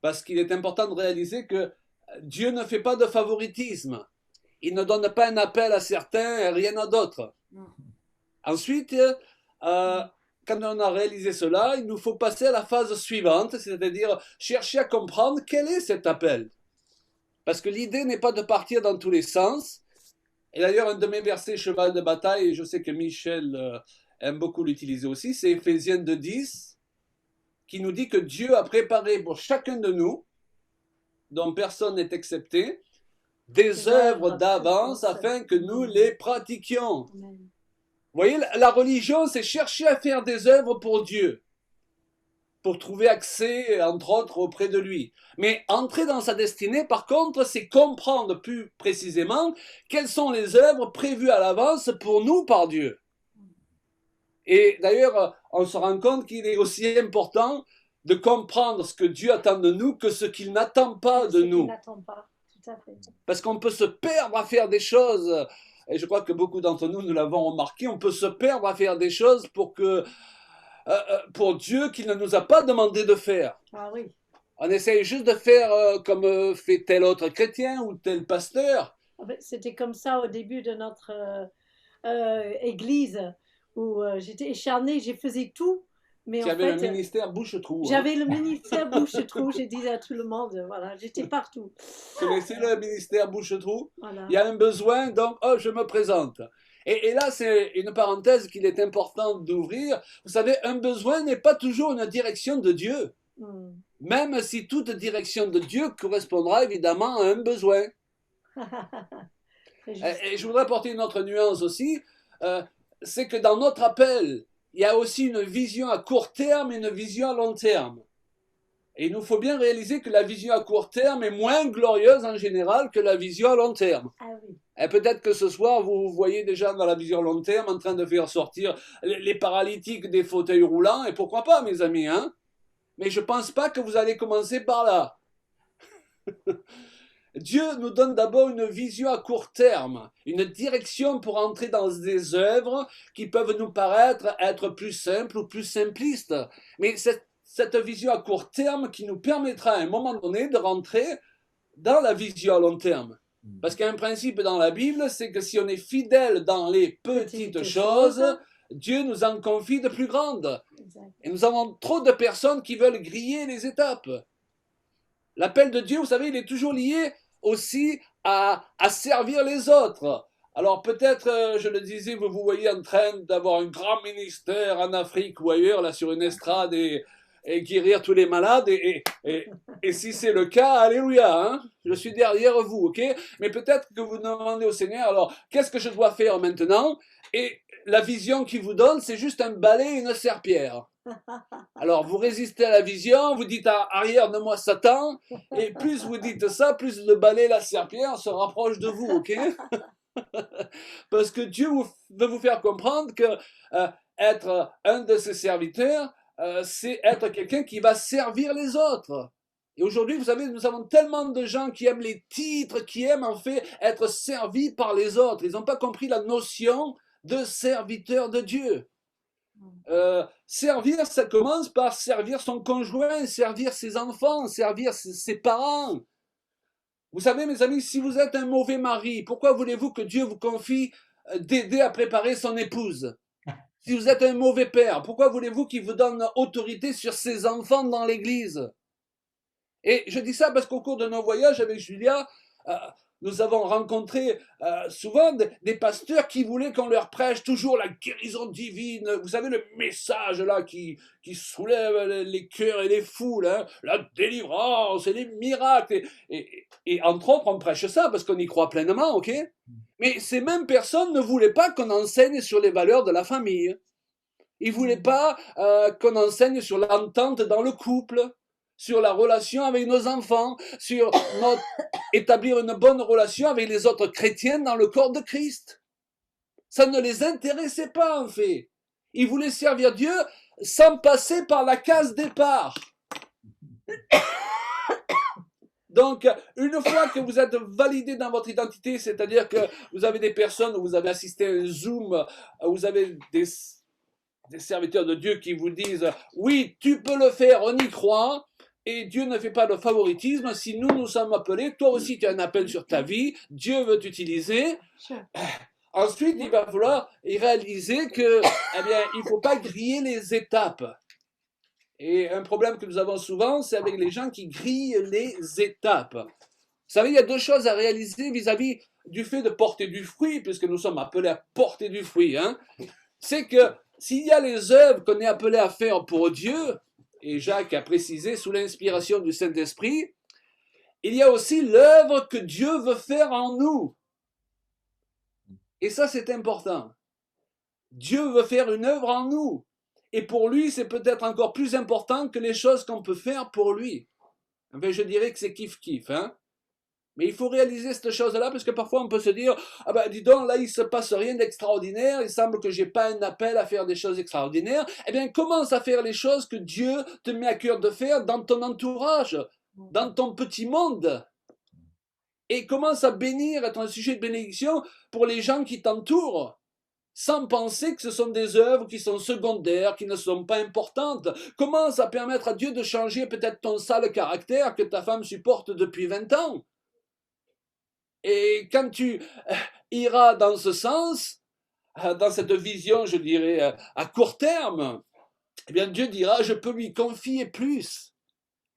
parce qu'il est important de réaliser que Dieu ne fait pas de favoritisme. Il ne donne pas un appel à certains et rien à d'autres. Ensuite, quand on a réalisé cela, il nous faut passer à la phase suivante, c'est-à-dire chercher à comprendre quel est cet appel. Parce que l'idée n'est pas de partir dans tous les sens. Et d'ailleurs, un de mes versets cheval de bataille, et je sais que Michel aime beaucoup l'utiliser aussi, c'est Éphésiens 2:10, qui nous dit que Dieu a préparé pour chacun de nous, dont personne n'est excepté, des œuvres d'avance afin que nous les pratiquions. Amen. Vous voyez, la religion, c'est chercher à faire des œuvres pour Dieu, pour trouver accès, entre autres, auprès de lui. Mais entrer dans sa destinée, par contre, c'est comprendre plus précisément quelles sont les œuvres prévues à l'avance pour nous par Dieu. Et d'ailleurs, on se rend compte qu'il est aussi important de comprendre ce que Dieu attend de nous que ce qu'il n'attend pas de nous. Il n'attend pas, tout à fait. Parce qu'on peut se perdre à faire des choses, et je crois que beaucoup d'entre nous, nous l'avons remarqué, on peut se perdre à faire des choses pour Dieu qu'il ne nous a pas demandé de faire. Ah oui. On essaye juste de faire comme fait tel autre chrétien ou tel pasteur. C'était comme ça au début de notre église où j'étais écharnée, je faisais tout. Mais Tu en avais fait, le ministère bouche-trou. j'avais le ministère bouche-trou, j'ai dit à tout le monde, voilà, j'étais partout. Vous connaissez le ministère bouche-trou? Voilà. Il y a un besoin, donc je me présente. Et là, c'est une parenthèse qu'il est important d'ouvrir. Vous savez, un besoin n'est pas toujours une direction de Dieu. Même si toute direction de Dieu correspondra évidemment à un besoin. Et je voudrais apporter une autre nuance aussi, c'est que dans notre appel, il y a aussi une vision à court terme et une vision à long terme. Et il nous faut bien réaliser que la vision à court terme est moins glorieuse en général que la vision à long terme. Ah oui. Et peut-être que ce soir, vous voyez déjà dans la vision à long terme en train de faire sortir les paralytiques des fauteuils roulants, et pourquoi pas, mes amis, hein? Mais je ne pense pas que vous allez commencer par là. Dieu nous donne d'abord une vision à court terme, une direction pour entrer dans des œuvres qui peuvent nous paraître être plus simples ou plus simplistes. Mais cette vision à court terme qui nous permettra à un moment donné de rentrer dans la vision à long terme. Parce qu'il y a un principe dans la Bible, c'est que si on est fidèle dans les petites choses, Dieu nous en confie de plus grandes. Exact. Et nous avons trop de personnes qui veulent griller les étapes. L'appel de Dieu, vous savez, il est toujours lié aussi à servir les autres. Alors peut-être, je le disais, vous vous voyez en train d'avoir un grand ministère en Afrique ou ailleurs, là sur une estrade et guérir tous les malades. Et si c'est le cas, alléluia, hein, je suis derrière vous, ok? Mais peut-être que vous demandez au Seigneur, alors, qu'est-ce que je dois faire maintenant? Et la vision qu'il vous donne, c'est juste un balai et une serpillière. Alors, vous résistez à la vision, vous dites arrière de moi Satan, et plus vous dites ça, plus le balai et la serpillière se rapprochent de vous, ok? Parce que Dieu veut vous faire comprendre que être un de ses serviteurs, c'est être quelqu'un qui va servir les autres. Et aujourd'hui, vous savez, nous avons tellement de gens qui aiment les titres, qui aiment en fait être servis par les autres. Ils n'ont pas compris la notion de serviteur de Dieu. Servir, ça commence par servir son conjoint, servir ses enfants, servir ses parents. Vous savez, mes amis, si vous êtes un mauvais mari, pourquoi voulez-vous que Dieu vous confie d'aider à préparer son épouse? Si vous êtes un mauvais père, pourquoi voulez-vous qu'il vous donne autorité sur ses enfants dans l'église? Et je dis ça parce qu'au cours de nos voyages avec Julia, nous avons rencontré souvent des pasteurs qui voulaient qu'on leur prêche toujours la guérison divine. Vous savez, le message là qui soulève les cœurs et les foules, hein, la délivrance et les miracles. Et entre autres, on prêche ça parce qu'on y croit pleinement, ok? Mais ces mêmes personnes ne voulaient pas qu'on enseigne sur les valeurs de la famille. Ils ne voulaient pas qu'on enseigne sur l'entente dans le couple, sur la relation avec nos enfants, sur établir une bonne relation avec les autres chrétiens dans le corps de Christ. Ça ne les intéressait pas en fait. Ils voulaient servir Dieu sans passer par la case départ. Donc, une fois que vous êtes validé dans votre identité, c'est-à-dire que vous avez des personnes où vous avez assisté à un Zoom, où vous avez des serviteurs de Dieu qui vous disent « Oui, tu peux le faire, on y croit ». Et Dieu ne fait pas de favoritisme. Si nous sommes appelés, toi aussi tu as un appel sur ta vie, Dieu veut t'utiliser. Ensuite, il va falloir réaliser que, eh bien, il ne faut pas griller les étapes. Et un problème que nous avons souvent, c'est avec les gens qui grillent les étapes. Vous savez, il y a deux choses à réaliser vis-à-vis du fait de porter du fruit, puisque nous sommes appelés à porter du fruit. Hein. C'est que s'il y a les œuvres qu'on est appelés à faire pour Dieu, et Jacques a précisé sous l'inspiration du Saint-Esprit, il y a aussi l'œuvre que Dieu veut faire en nous. Et ça, c'est important. Dieu veut faire une œuvre en nous. Et pour lui, c'est peut-être encore plus important que les choses qu'on peut faire pour lui. Enfin, je dirais que c'est kiff-kiff. Hein? Mais il faut réaliser cette chose-là, parce que parfois on peut se dire « Ah ben dis donc, là il ne se passe rien d'extraordinaire, il semble que je n'ai pas un appel à faire des choses extraordinaires. » Eh bien, commence à faire les choses que Dieu te met à cœur de faire dans ton entourage, dans ton petit monde. Et commence à bénir, être un sujet de bénédiction pour les gens qui t'entourent, sans penser que ce sont des œuvres qui sont secondaires, qui ne sont pas importantes. Commence à permettre à Dieu de changer peut-être ton sale caractère que ta femme supporte depuis 20 ans. Et quand tu iras dans ce sens, dans cette vision, je dirais, à court terme, eh bien Dieu dira, je peux lui confier plus.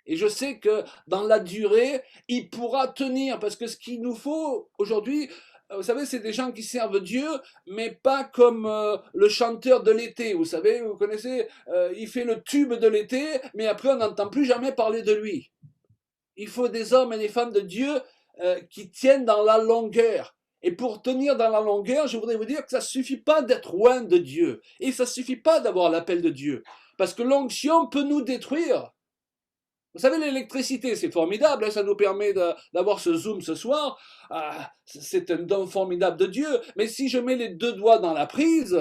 Et je sais que dans la durée, il pourra tenir, parce que ce qu'il nous faut aujourd'hui, vous savez, c'est des gens qui servent Dieu, mais pas comme le chanteur de l'été. Vous savez, vous connaissez, il fait le tube de l'été, mais après on n'entend plus jamais parler de lui. Il faut des hommes et des femmes de Dieu qui tiennent dans la longueur. Et pour tenir dans la longueur, je voudrais vous dire que ça ne suffit pas d'être loin de Dieu. Et ça ne suffit pas d'avoir l'appel de Dieu. Parce que l'onction peut nous détruire. Vous savez, l'électricité, c'est formidable. Hein, ça nous permet d'avoir ce Zoom ce soir. C'est un don formidable de Dieu. Mais si je mets les deux doigts dans la prise,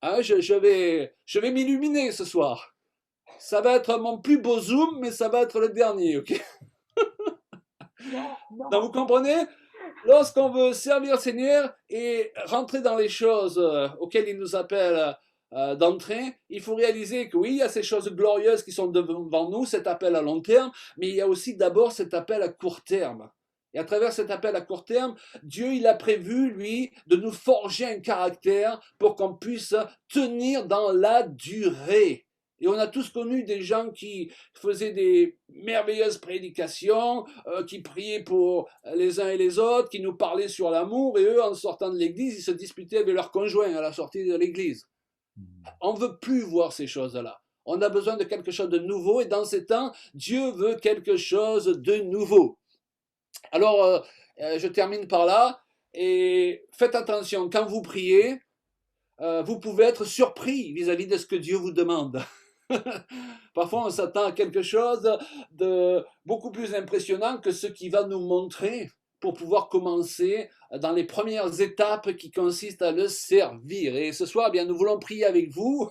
hein, je vais m'illuminer ce soir. Ça va être mon plus beau Zoom, mais ça va être le dernier, ok? Donc, vous comprenez? Lorsqu'on veut servir le Seigneur et rentrer dans les choses auxquelles il nous appelle d'entrer, il faut réaliser que oui, il y a ces choses glorieuses qui sont devant nous, cet appel à long terme, mais il y a aussi d'abord cet appel à court terme. Et à travers cet appel à court terme, Dieu, il a prévu, lui, de nous forger un caractère pour qu'on puisse tenir dans la durée. Et on a tous connu des gens qui faisaient des merveilleuses prédications, qui priaient pour les uns et les autres, qui nous parlaient sur l'amour, et eux, en sortant de l'église, ils se disputaient avec leurs conjoints à la sortie de l'église. On ne veut plus voir ces choses-là. On a besoin de quelque chose de nouveau, et dans ces temps, Dieu veut quelque chose de nouveau. Alors, je termine par là, et faites attention, quand vous priez, vous pouvez être surpris vis-à-vis de ce que Dieu vous demande. Parfois, on s'attend à quelque chose de beaucoup plus impressionnant que ce qu'il va nous montrer. pour pouvoir commencer dans les premières étapes qui consistent à le servir. Et ce soir, eh bien, nous voulons prier avec vous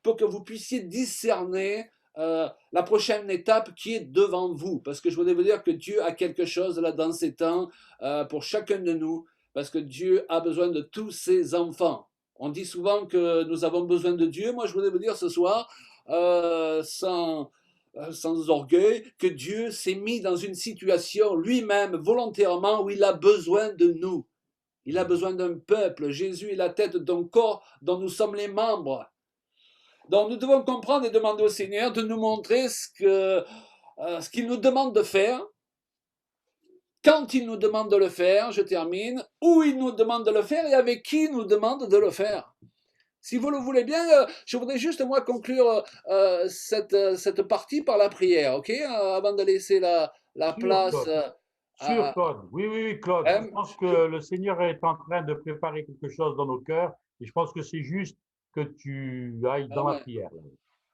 pour que vous puissiez discerner la prochaine étape qui est devant vous. Parce que je voulais vous dire que Dieu a quelque chose là dans ces temps pour chacun de nous, parce que Dieu a besoin de tous ses enfants. On dit souvent que nous avons besoin de Dieu. Moi, je voulais vous dire ce soir, sans orgueil, que Dieu s'est mis dans une situation lui-même, volontairement, où il a besoin de nous. Il a besoin d'un peuple. Jésus est la tête d'un corps dont nous sommes les membres. Donc nous devons comprendre et demander au Seigneur de nous montrer ce qu'il nous demande de faire, quand il nous demande de le faire, je termine, où il nous demande de le faire et avec qui il nous demande de le faire. Si vous le voulez bien, je voudrais juste moi conclure cette partie par la prière, ok, avant de laisser la place Sûr, Claude. Oui, Claude. Je pense que le Seigneur est en train de préparer quelque chose dans nos cœurs et je pense que c'est juste que tu ailles dans la prière.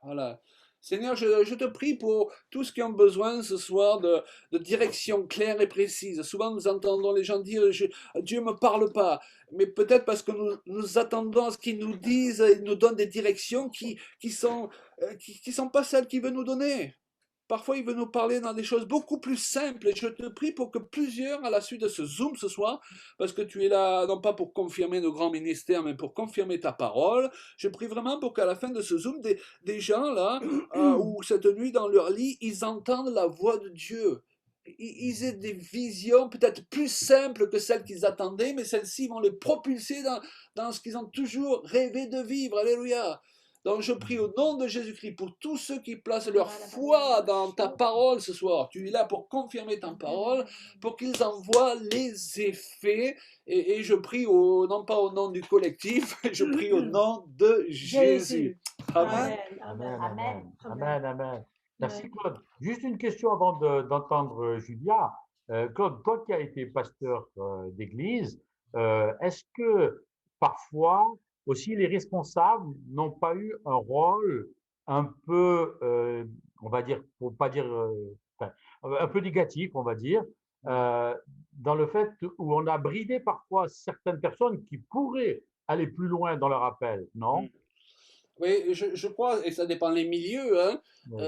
Voilà. Seigneur, je te prie pour tous ceux qui ont besoin ce soir de direction claire et précise. Souvent, nous entendons les gens dire Dieu ne me parle pas. Mais peut-être parce que nous attendons à ce qu'ils nous disent, ils nous donnent des directions qui sont pas celles qu'il veut nous donner. Parfois, il veut nous parler dans des choses beaucoup plus simples. Et je te prie pour que plusieurs, à la suite de ce Zoom ce soir, parce que tu es là, non pas pour confirmer nos grands ministères, mais pour confirmer ta parole, je prie vraiment pour qu'à la fin de ce Zoom, des gens là, ou cette nuit dans leur lit, ils entendent la voix de Dieu. Ils aient des visions peut-être plus simples que celles qu'ils attendaient, mais celles-ci vont les propulser dans ce qu'ils ont toujours rêvé de vivre. Alléluia. Donc je prie au nom de Jésus-Christ pour tous ceux qui placent leur foi dans ta parole ce soir. Tu es là pour confirmer ta parole, pour qu'ils en voient les effets. Et je prie non pas au nom du collectif, je prie au nom de Jésus. Amen. Amen. Merci Claude. Juste une question avant d'entendre Julia. Claude, toi qui as été pasteur d'église, est-ce que parfois aussi les responsables n'ont pas eu un rôle un peu, on va dire, pour pas dire, un peu négatif, on va dire, dans le fait où on a bridé parfois certaines personnes qui pourraient aller plus loin dans leur appel, non? Oui, je crois, et ça dépend des milieux, hein, Oui.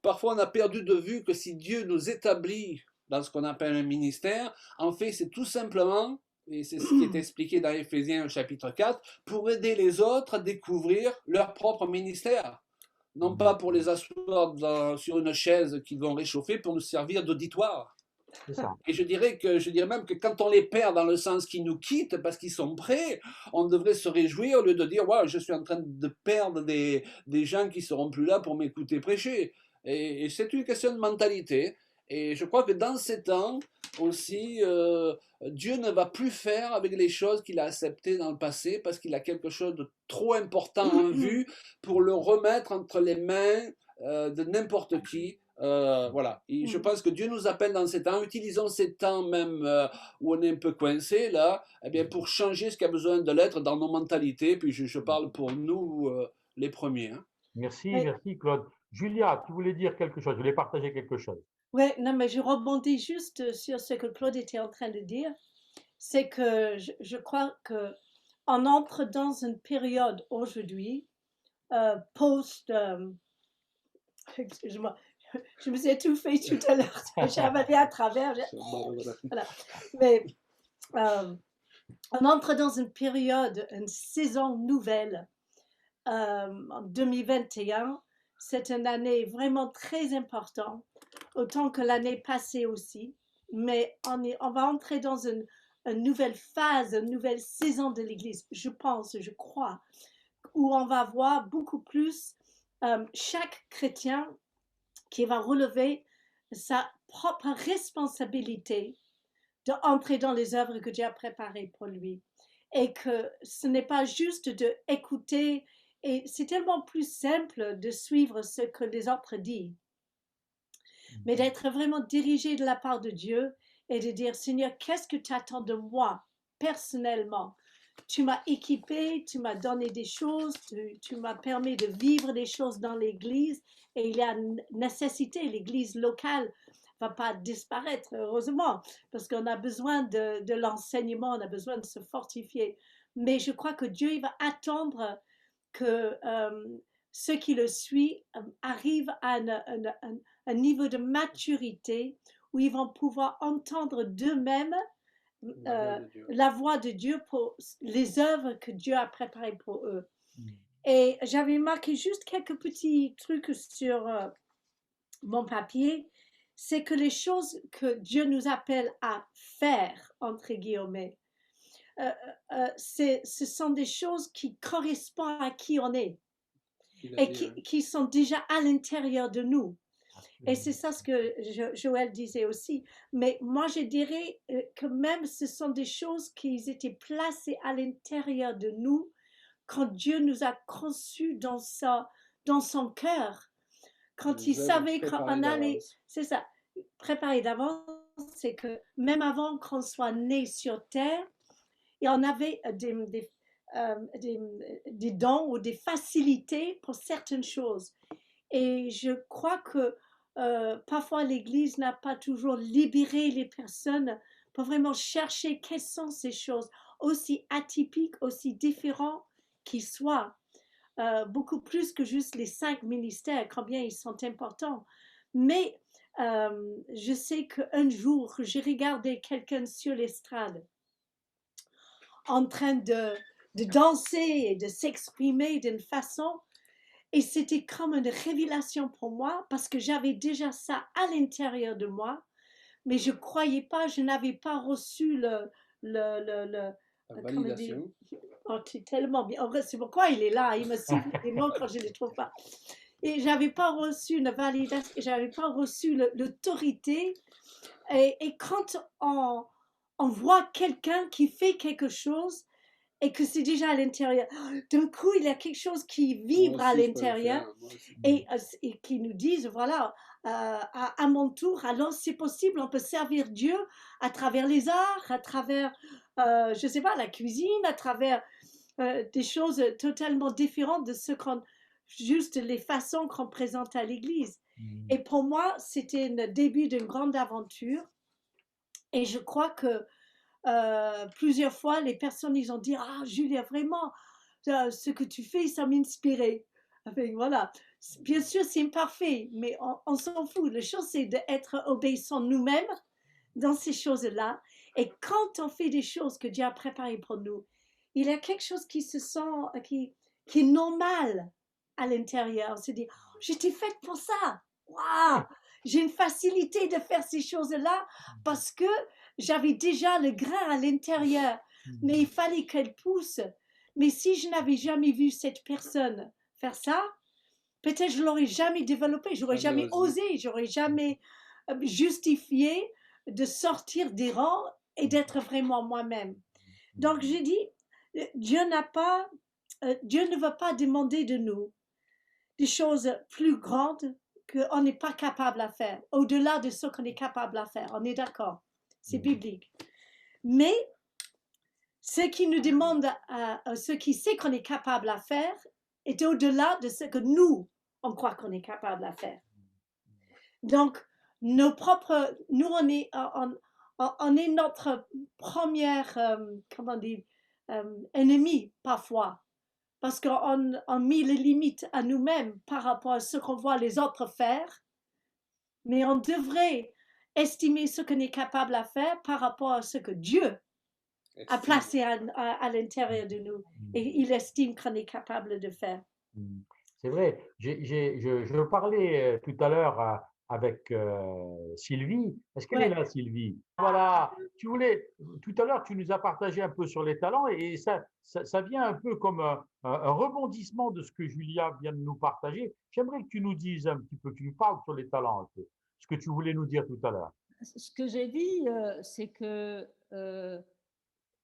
parfois on a perdu de vue que si Dieu nous établit dans ce qu'on appelle un ministère, en fait c'est tout simplement, et c'est ce qui est expliqué dans Éphésiens chapitre 4, pour aider les autres à découvrir leur propre ministère. Non pas pour les asseoir sur une chaise qu'ils vont réchauffer, pour nous servir d'auditoire. C'est ça. Et je dirais même que quand on les perd dans le sens qu'ils nous quittent parce qu'ils sont prêts, on devrait se réjouir au lieu de dire ouais, je suis en train de perdre des gens qui seront plus là pour m'écouter prêcher. Et c'est une question de mentalité. Et je crois que dans ces temps aussi, Dieu ne va plus faire avec les choses qu'il a acceptées dans le passé parce qu'il a quelque chose de trop important en vue pour le remettre entre les mains de n'importe qui. Voilà. Et je pense que Dieu nous appelle dans ces temps. Utilisons ces temps même où on est un peu coincé là, eh bien pour changer ce qui a besoin de l'être dans nos mentalités. Puis je parle pour nous les premiers. Hein. Merci Claude. Julia, tu voulais dire quelque chose, tu voulais partager quelque chose. Oui, non, mais je rebondis juste sur ce que Claude était en train de dire. C'est que je crois qu'on entre dans une période aujourd'hui, excuse-moi, je me suis étouffée tout à l'heure, j'avais à travers. Voilà. Mais on entre dans une période, une saison nouvelle. En 2021, c'est une année vraiment très importante, autant que l'année passée aussi. Mais on va entrer dans une nouvelle phase, une nouvelle saison de l'Église, je pense, je crois, où on va voir beaucoup plus chaque chrétien qui va relever sa propre responsabilité d'entrer dans les œuvres que Dieu a préparées pour lui. Et que ce n'est pas juste d'écouter, et c'est tellement plus simple de suivre ce que les autres disent, mais d'être vraiment dirigé de la part de Dieu et de dire, Seigneur, qu'est-ce que tu attends de moi personnellement? Tu m'as équipé, tu m'as donné des choses, tu m'as permis de vivre des choses dans l'Église, et il y a nécessité, l'Église locale va pas disparaître, heureusement, parce qu'on a besoin de l'enseignement, on a besoin de se fortifier. Mais je crois que Dieu, il va attendre que ceux qui le suivent arrivent à un niveau de maturité où ils vont pouvoir entendre d'eux-mêmes la voix de Dieu pour les œuvres que Dieu a préparées pour eux. Et j'avais marqué juste quelques petits trucs sur mon papier. C'est que les choses que Dieu nous appelle à faire, entre guillemets, ce sont des choses qui correspondent à qui on est et qui sont déjà à l'intérieur de nous. Et c'est ça ce que Joël disait aussi. Mais moi, je dirais que même ce sont des choses qui étaient placées à l'intérieur de nous quand Dieu nous a conçus dans son cœur. Quand il savait qu'on allait, c'est ça, préparé d'avance, c'est que même avant qu'on soit né sur terre, et on avait des dons ou des facilités pour certaines choses. Et je crois que parfois l'Église n'a pas toujours libéré les personnes pour vraiment chercher quelles sont ces choses, aussi atypiques, aussi différentes qu'ils soient. Beaucoup plus que juste les 5 ministères, combien ils sont importants. Mais je sais qu'un jour, j'ai regardé quelqu'un sur l'estrade en train de danser et de s'exprimer d'une façon, et c'était comme une révélation pour moi parce que j'avais déjà ça à l'intérieur de moi, mais je croyais pas, je n'avais pas reçu la validation. Oh, tu es tellement bien. C'est pourquoi il est là, il me siffle des mots quand je ne les trouve pas. Et j'avais pas reçu une validation, j'avais pas reçu l'autorité. Et quand on voit quelqu'un qui fait quelque chose et que c'est déjà à l'intérieur, d'un coup, il y a quelque chose qui vibre à l'intérieur et qui nous disent, voilà, à mon tour, alors c'est possible, on peut servir Dieu à travers les arts, à travers, je ne sais pas, la cuisine, à travers des choses totalement différentes de ce juste les façons qu'on présente à l'église. Et pour moi, c'était le début d'une grande aventure. Et je crois que plusieurs fois, les personnes, ils ont dit, ah, Julia, vraiment, ce que tu fais, ça m'inspirait. Voilà. Bien sûr, c'est imparfait, mais on s'en fout. La chose, c'est d'être obéissant nous-mêmes dans ces choses-là. Et quand on fait des choses que Dieu a préparées pour nous, il y a quelque chose qui se sent, qui est normal à l'intérieur. On se dit, oh, j'étais faite pour ça. Waouh! J'ai une facilité de faire ces choses-là parce que j'avais déjà le grain à l'intérieur. Mais il fallait qu'elle pousse. Mais si je n'avais jamais vu cette personne faire ça, peut-être je ne l'aurais jamais développé, j'aurais jamais osé, j'aurais jamais justifié de sortir des rangs et d'être vraiment moi-même. Donc j'ai dit, Dieu ne va pas demander de nous des choses plus grandes qu'on n'est pas capable à faire, au-delà de ce qu'on est capable à faire. On est d'accord, c'est biblique. Mais ce qui nous demande, ce qui sait qu'on est capable à faire, est au-delà de ce que nous, on croit qu'on est capable à faire. Donc, nous, on est notre première, ennemi parfois, parce qu'on met les limites à nous-mêmes par rapport à ce qu'on voit les autres faire, mais on devrait estimer ce qu'on est capable à faire par rapport à ce que Dieu a placé à l'intérieur de nous, et il estime qu'on est capable de faire. C'est vrai. Je parlais tout à l'heure avec Sylvie. Est-ce qu'elle est là, Sylvie? Voilà. Tout à l'heure, tu nous as partagé un peu sur les talents et ça vient un peu comme un rebondissement de ce que Julia vient de nous partager. J'aimerais que tu nous dises un petit peu, que tu nous parles sur les talents un peu, ce que tu voulais nous dire tout à l'heure. Ce que j'ai dit, c'est que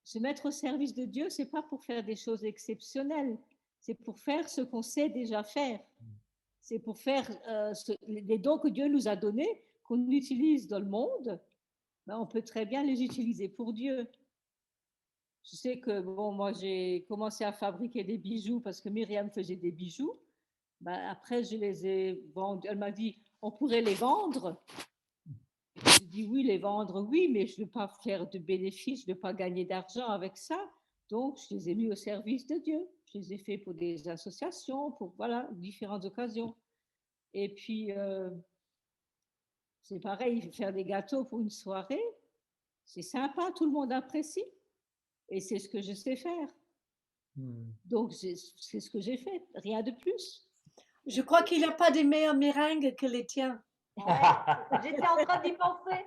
se mettre au service de Dieu, c'est pas pour faire des choses exceptionnelles. C'est pour faire ce qu'on sait déjà faire. C'est pour faire les dons que Dieu nous a donnés, qu'on utilise dans le monde, ben on peut très bien les utiliser pour Dieu. Je sais que, bon, moi, j'ai commencé à fabriquer des bijoux parce que Myriam faisait des bijoux. Ben, après, je les ai vendus. Elle m'a dit, on pourrait les vendre. dis oui, les vendre, oui, mais je ne veux pas faire de bénéfices, je ne veux pas gagner d'argent avec ça. Donc, je les ai mis au service de Dieu. Je les ai fait pour des associations, pour voilà, différentes occasions. Et puis, c'est pareil, faire des gâteaux pour une soirée, c'est sympa, tout le monde apprécie. Et c'est ce que je sais faire. Donc, c'est ce que j'ai fait, rien de plus. Je crois qu'il n'y a pas de meilleures meringues que les tiens. J'étais en train d'y penser.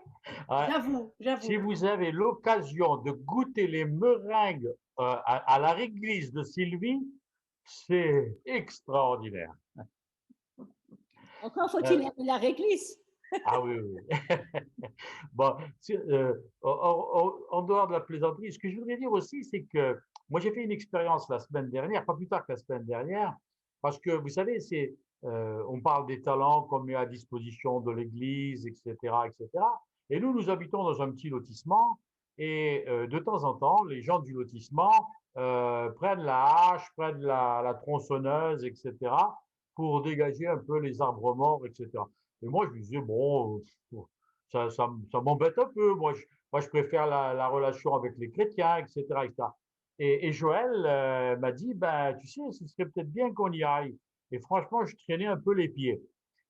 Ouais. J'avoue, j'avoue. Si vous avez l'occasion de goûter les meringues à la réglisse de Sylvie, c'est extraordinaire. Encore faut-il aimer la réglisse. Ah oui, oui. Bon, en dehors de la plaisanterie, ce que je voudrais dire aussi, c'est que moi, j'ai fait une expérience la semaine dernière, pas plus tard que la semaine dernière, parce que vous savez, on parle des talents qu'on met à disposition de l'Église, etc., etc. Et nous habitons dans un petit lotissement, et de temps en temps, les gens du lotissement prennent la hache, prennent la tronçonneuse, etc., pour dégager un peu les arbres morts, etc. Et moi, je me disais, bon, ça m'embête un peu. Moi, je préfère la relation avec les chrétiens, etc., etc. Et Joël m'a dit, ben, tu sais, ce serait peut-être bien qu'on y aille. Et franchement, je traînais un peu les pieds.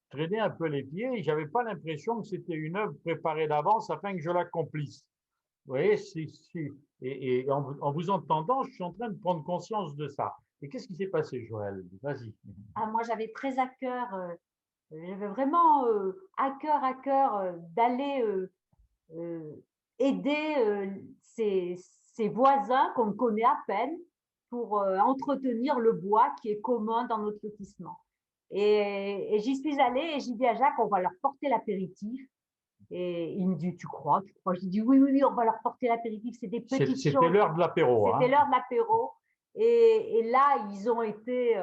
Je traînais un peu les pieds et j'avais pas l'impression que c'était une œuvre préparée d'avance afin que je l'accomplisse. Vous voyez, et en vous entendant, je suis en train de prendre conscience de ça. Et qu'est-ce qui s'est passé, Joël? Vas-y. Ah, moi, j'avais très à cœur, j'avais vraiment à cœur d'aller aider ces voisins qu'on connaît à peine pour entretenir le bois qui est commun dans notre lotissement. Et j'y suis allée et j'ai dit à Jacques, on va leur porter l'apéritif. Et il me dit, tu crois? J'ai dit, oui, on va leur porter l'apéritif. C'est des petites choses. C'était l'heure de l'apéro. C'était l'heure de l'apéro. Et là, ils ont été…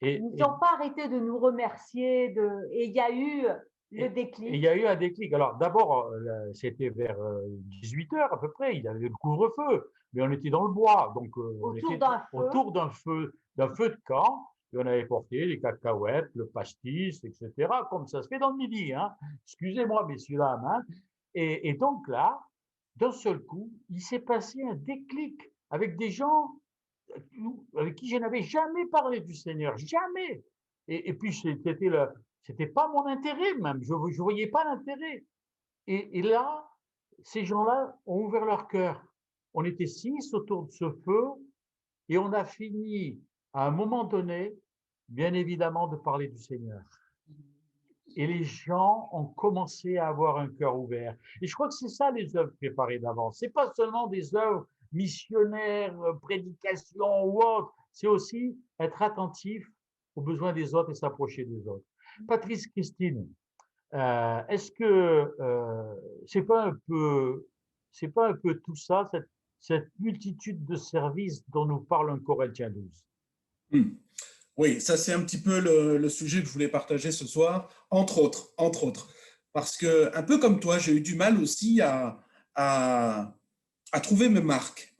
ils n'ont pas arrêté de nous remercier. Et il y a eu le déclic. Il y a eu un déclic. Alors, d'abord, c'était vers 18 h à peu près. Il y avait le couvre-feu. Mais on était dans le bois. Donc, on était autour d'un feu de camp. Et on avait porté les cacahuètes, le pastis, etc., comme ça se fait dans le midi. Hein. Excusez-moi, messieurs, dames. Hein. Et donc là, d'un seul coup, il s'est passé un déclic avec des gens avec qui je n'avais jamais parlé du Seigneur. Jamais. Et puis, c'était pas mon intérêt même. Je ne voyais pas l'intérêt. Et là, ces gens-là ont ouvert leur cœur. On était 6 autour de ce feu et on a fini, à un moment donné, bien évidemment, de parler du Seigneur. Et les gens ont commencé à avoir un cœur ouvert. Et je crois que c'est ça les œuvres préparées d'avance. Ce n'est pas seulement des œuvres missionnaires, prédication ou autre. C'est aussi être attentif aux besoins des autres et s'approcher des autres. Patrice, Christine, est-ce que c'est pas un peu tout ça, cette multitude de services dont nous parle 1 Corinthiens 12? Oui, ça c'est un petit peu le sujet que je voulais partager ce soir, entre autres. Parce que, un peu comme toi, j'ai eu du mal aussi à trouver mes marques,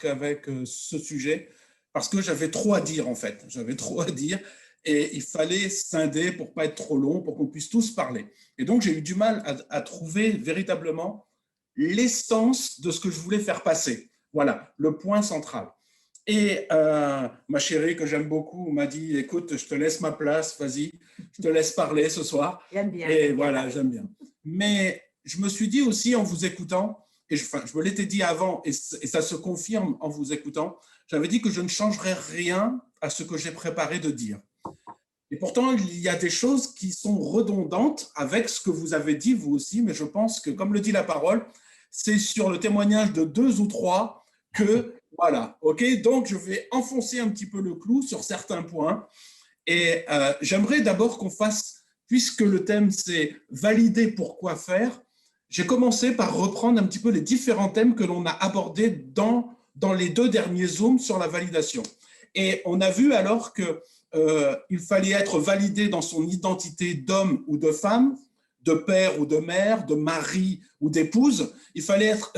avec ce sujet, parce que j'avais trop à dire en fait. J'avais trop à dire et il fallait scinder pour pas être trop long, pour qu'on puisse tous parler. Et donc, j'ai eu du mal à trouver véritablement l'essence de ce que je voulais faire passer. Voilà, le point central. Et ma chérie, que j'aime beaucoup, m'a dit, écoute, je te laisse ma place, vas-y, je te laisse parler ce soir. J'aime bien. Et voilà, j'aime bien. Mais je me suis dit aussi en vous écoutant, et je me l'étais dit avant, et ça se confirme en vous écoutant, j'avais dit que je ne changerais rien à ce que j'ai préparé de dire. Et pourtant, il y a des choses qui sont redondantes avec ce que vous avez dit, vous aussi, mais je pense que, comme le dit la parole, c'est sur le témoignage de 2 ou 3 que, voilà, ok, donc je vais enfoncer un petit peu le clou sur certains points. Et j'aimerais d'abord qu'on fasse, puisque le thème c'est valider pourquoi faire, j'ai commencé par reprendre un petit peu les différents thèmes que l'on a abordés dans les 2 derniers Zooms sur la validation. Et on a vu alors qu'il fallait être validé dans son identité d'homme ou de femme, de père ou de mère, de mari ou d'épouse. Il fallait être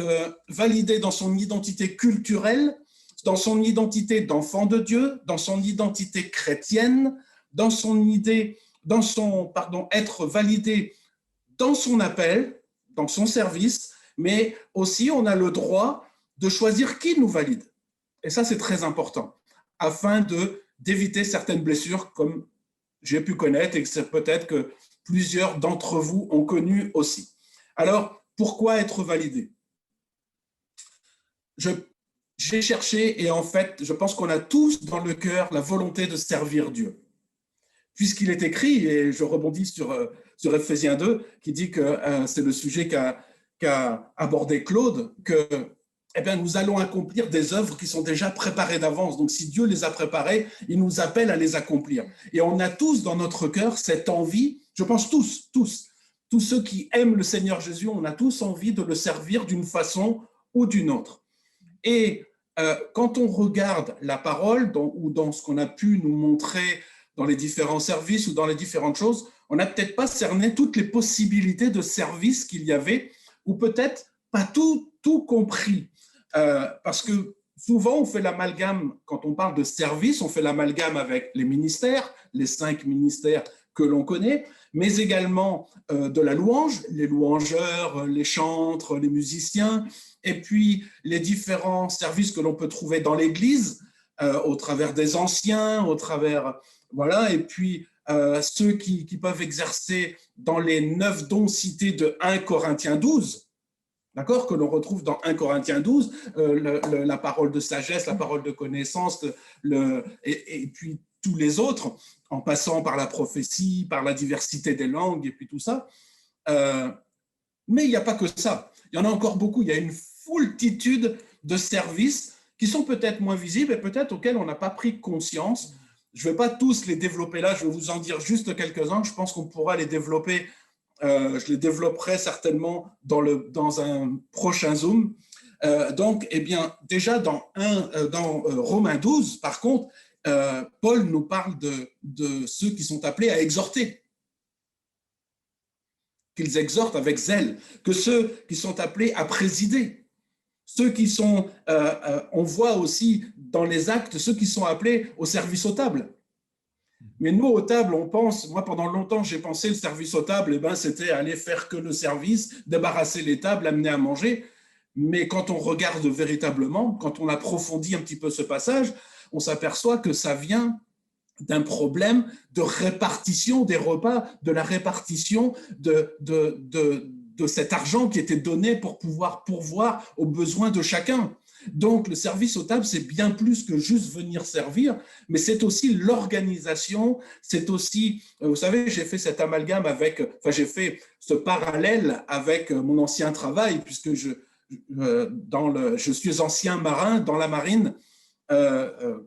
validé dans son identité culturelle, dans son identité d'enfant de Dieu, dans son identité chrétienne, être validé dans son appel, dans son service, mais aussi on a le droit de choisir qui nous valide. Et ça, c'est très important, afin d'éviter certaines blessures comme j'ai pu connaître et que peut-être que plusieurs d'entre vous ont connu aussi. Alors, pourquoi être validé? J'ai cherché et en fait, je pense qu'on a tous dans le cœur la volonté de servir Dieu. Puisqu'il est écrit, et je rebondis sur Ephésiens 2, qui dit que c'est le sujet qu'a abordé Claude, que eh bien, nous allons accomplir des œuvres qui sont déjà préparées d'avance. Donc, si Dieu les a préparées, il nous appelle à les accomplir. Et on a tous dans notre cœur cette envie, je pense tous ceux qui aiment le Seigneur Jésus, on a tous envie de le servir d'une façon ou d'une autre. Et quand on regarde la parole, ou dans ce qu'on a pu nous montrer dans les différents services ou dans les différentes choses, on n'a peut-être pas cerné toutes les possibilités de service qu'il y avait, ou peut-être pas tout compris. Parce que souvent, on fait l'amalgame, quand on parle de service, on fait l'amalgame avec les ministères, les 5 ministères que l'on connaît, mais également de la louange, les louangeurs, les chantres, les musiciens, et puis les différents services que l'on peut trouver dans l'Église, au travers des anciens, au travers, voilà, et puis ceux qui peuvent exercer dans les 9 dons cités de 1 Corinthiens 12, d'accord, que l'on retrouve dans 1 Corinthiens 12, la parole de sagesse, la parole de connaissance, et puis tous les autres, en passant par la prophétie, par la diversité des langues, et puis tout ça. Mais il n'y a pas que ça. Il y en a encore beaucoup. Il y a une foultitude de services qui sont peut-être moins visibles et peut-être auxquels on n'a pas pris conscience. Je ne vais pas tous les développer là, je vais vous en dire juste quelques-uns. Je pense qu'on pourra les développer. Je les développerai certainement dans un prochain Zoom. Donc, eh bien, déjà dans Romains 12, par contre, Paul nous parle de ceux qui sont appelés à exhorter, qu'ils exhortent avec zèle, que ceux qui sont appelés à présider, ceux qui sont, on voit aussi dans les actes, ceux qui sont appelés au service aux tables. Mais nous, aux tables, on pense, moi pendant longtemps j'ai pensé le service aux tables, eh ben, c'était aller faire que le service, débarrasser les tables, amener à manger. Mais quand on regarde véritablement, quand on approfondit un petit peu ce passage, on s'aperçoit que ça vient d'un problème de répartition des repas, de la répartition de cet argent qui était donné pour pouvoir pourvoir aux besoins de chacun. Donc, le service aux tables, c'est bien plus que juste venir servir, mais c'est aussi l'organisation, c'est aussi, vous savez, j'ai fait cet amalgame j'ai fait ce parallèle avec mon ancien travail, puisque je suis ancien marin dans la marine.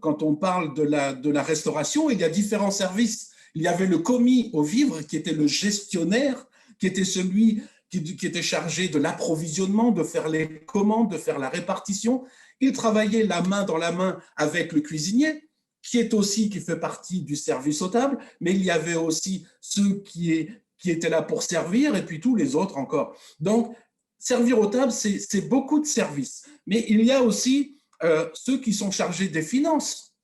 Quand on parle de la restauration, il y a différents services. Il y avait le commis aux vivres, qui était le gestionnaire, qui était celui qui était chargé de l'approvisionnement, de faire les commandes, de faire la répartition. Il travaillait la main dans la main avec le cuisinier, qui fait partie du service aux tables, mais il y avait aussi ceux qui étaient là pour servir, et puis tous les autres encore. Donc, servir aux tables, c'est beaucoup de services. Mais il y a aussi ceux qui sont chargés des finances.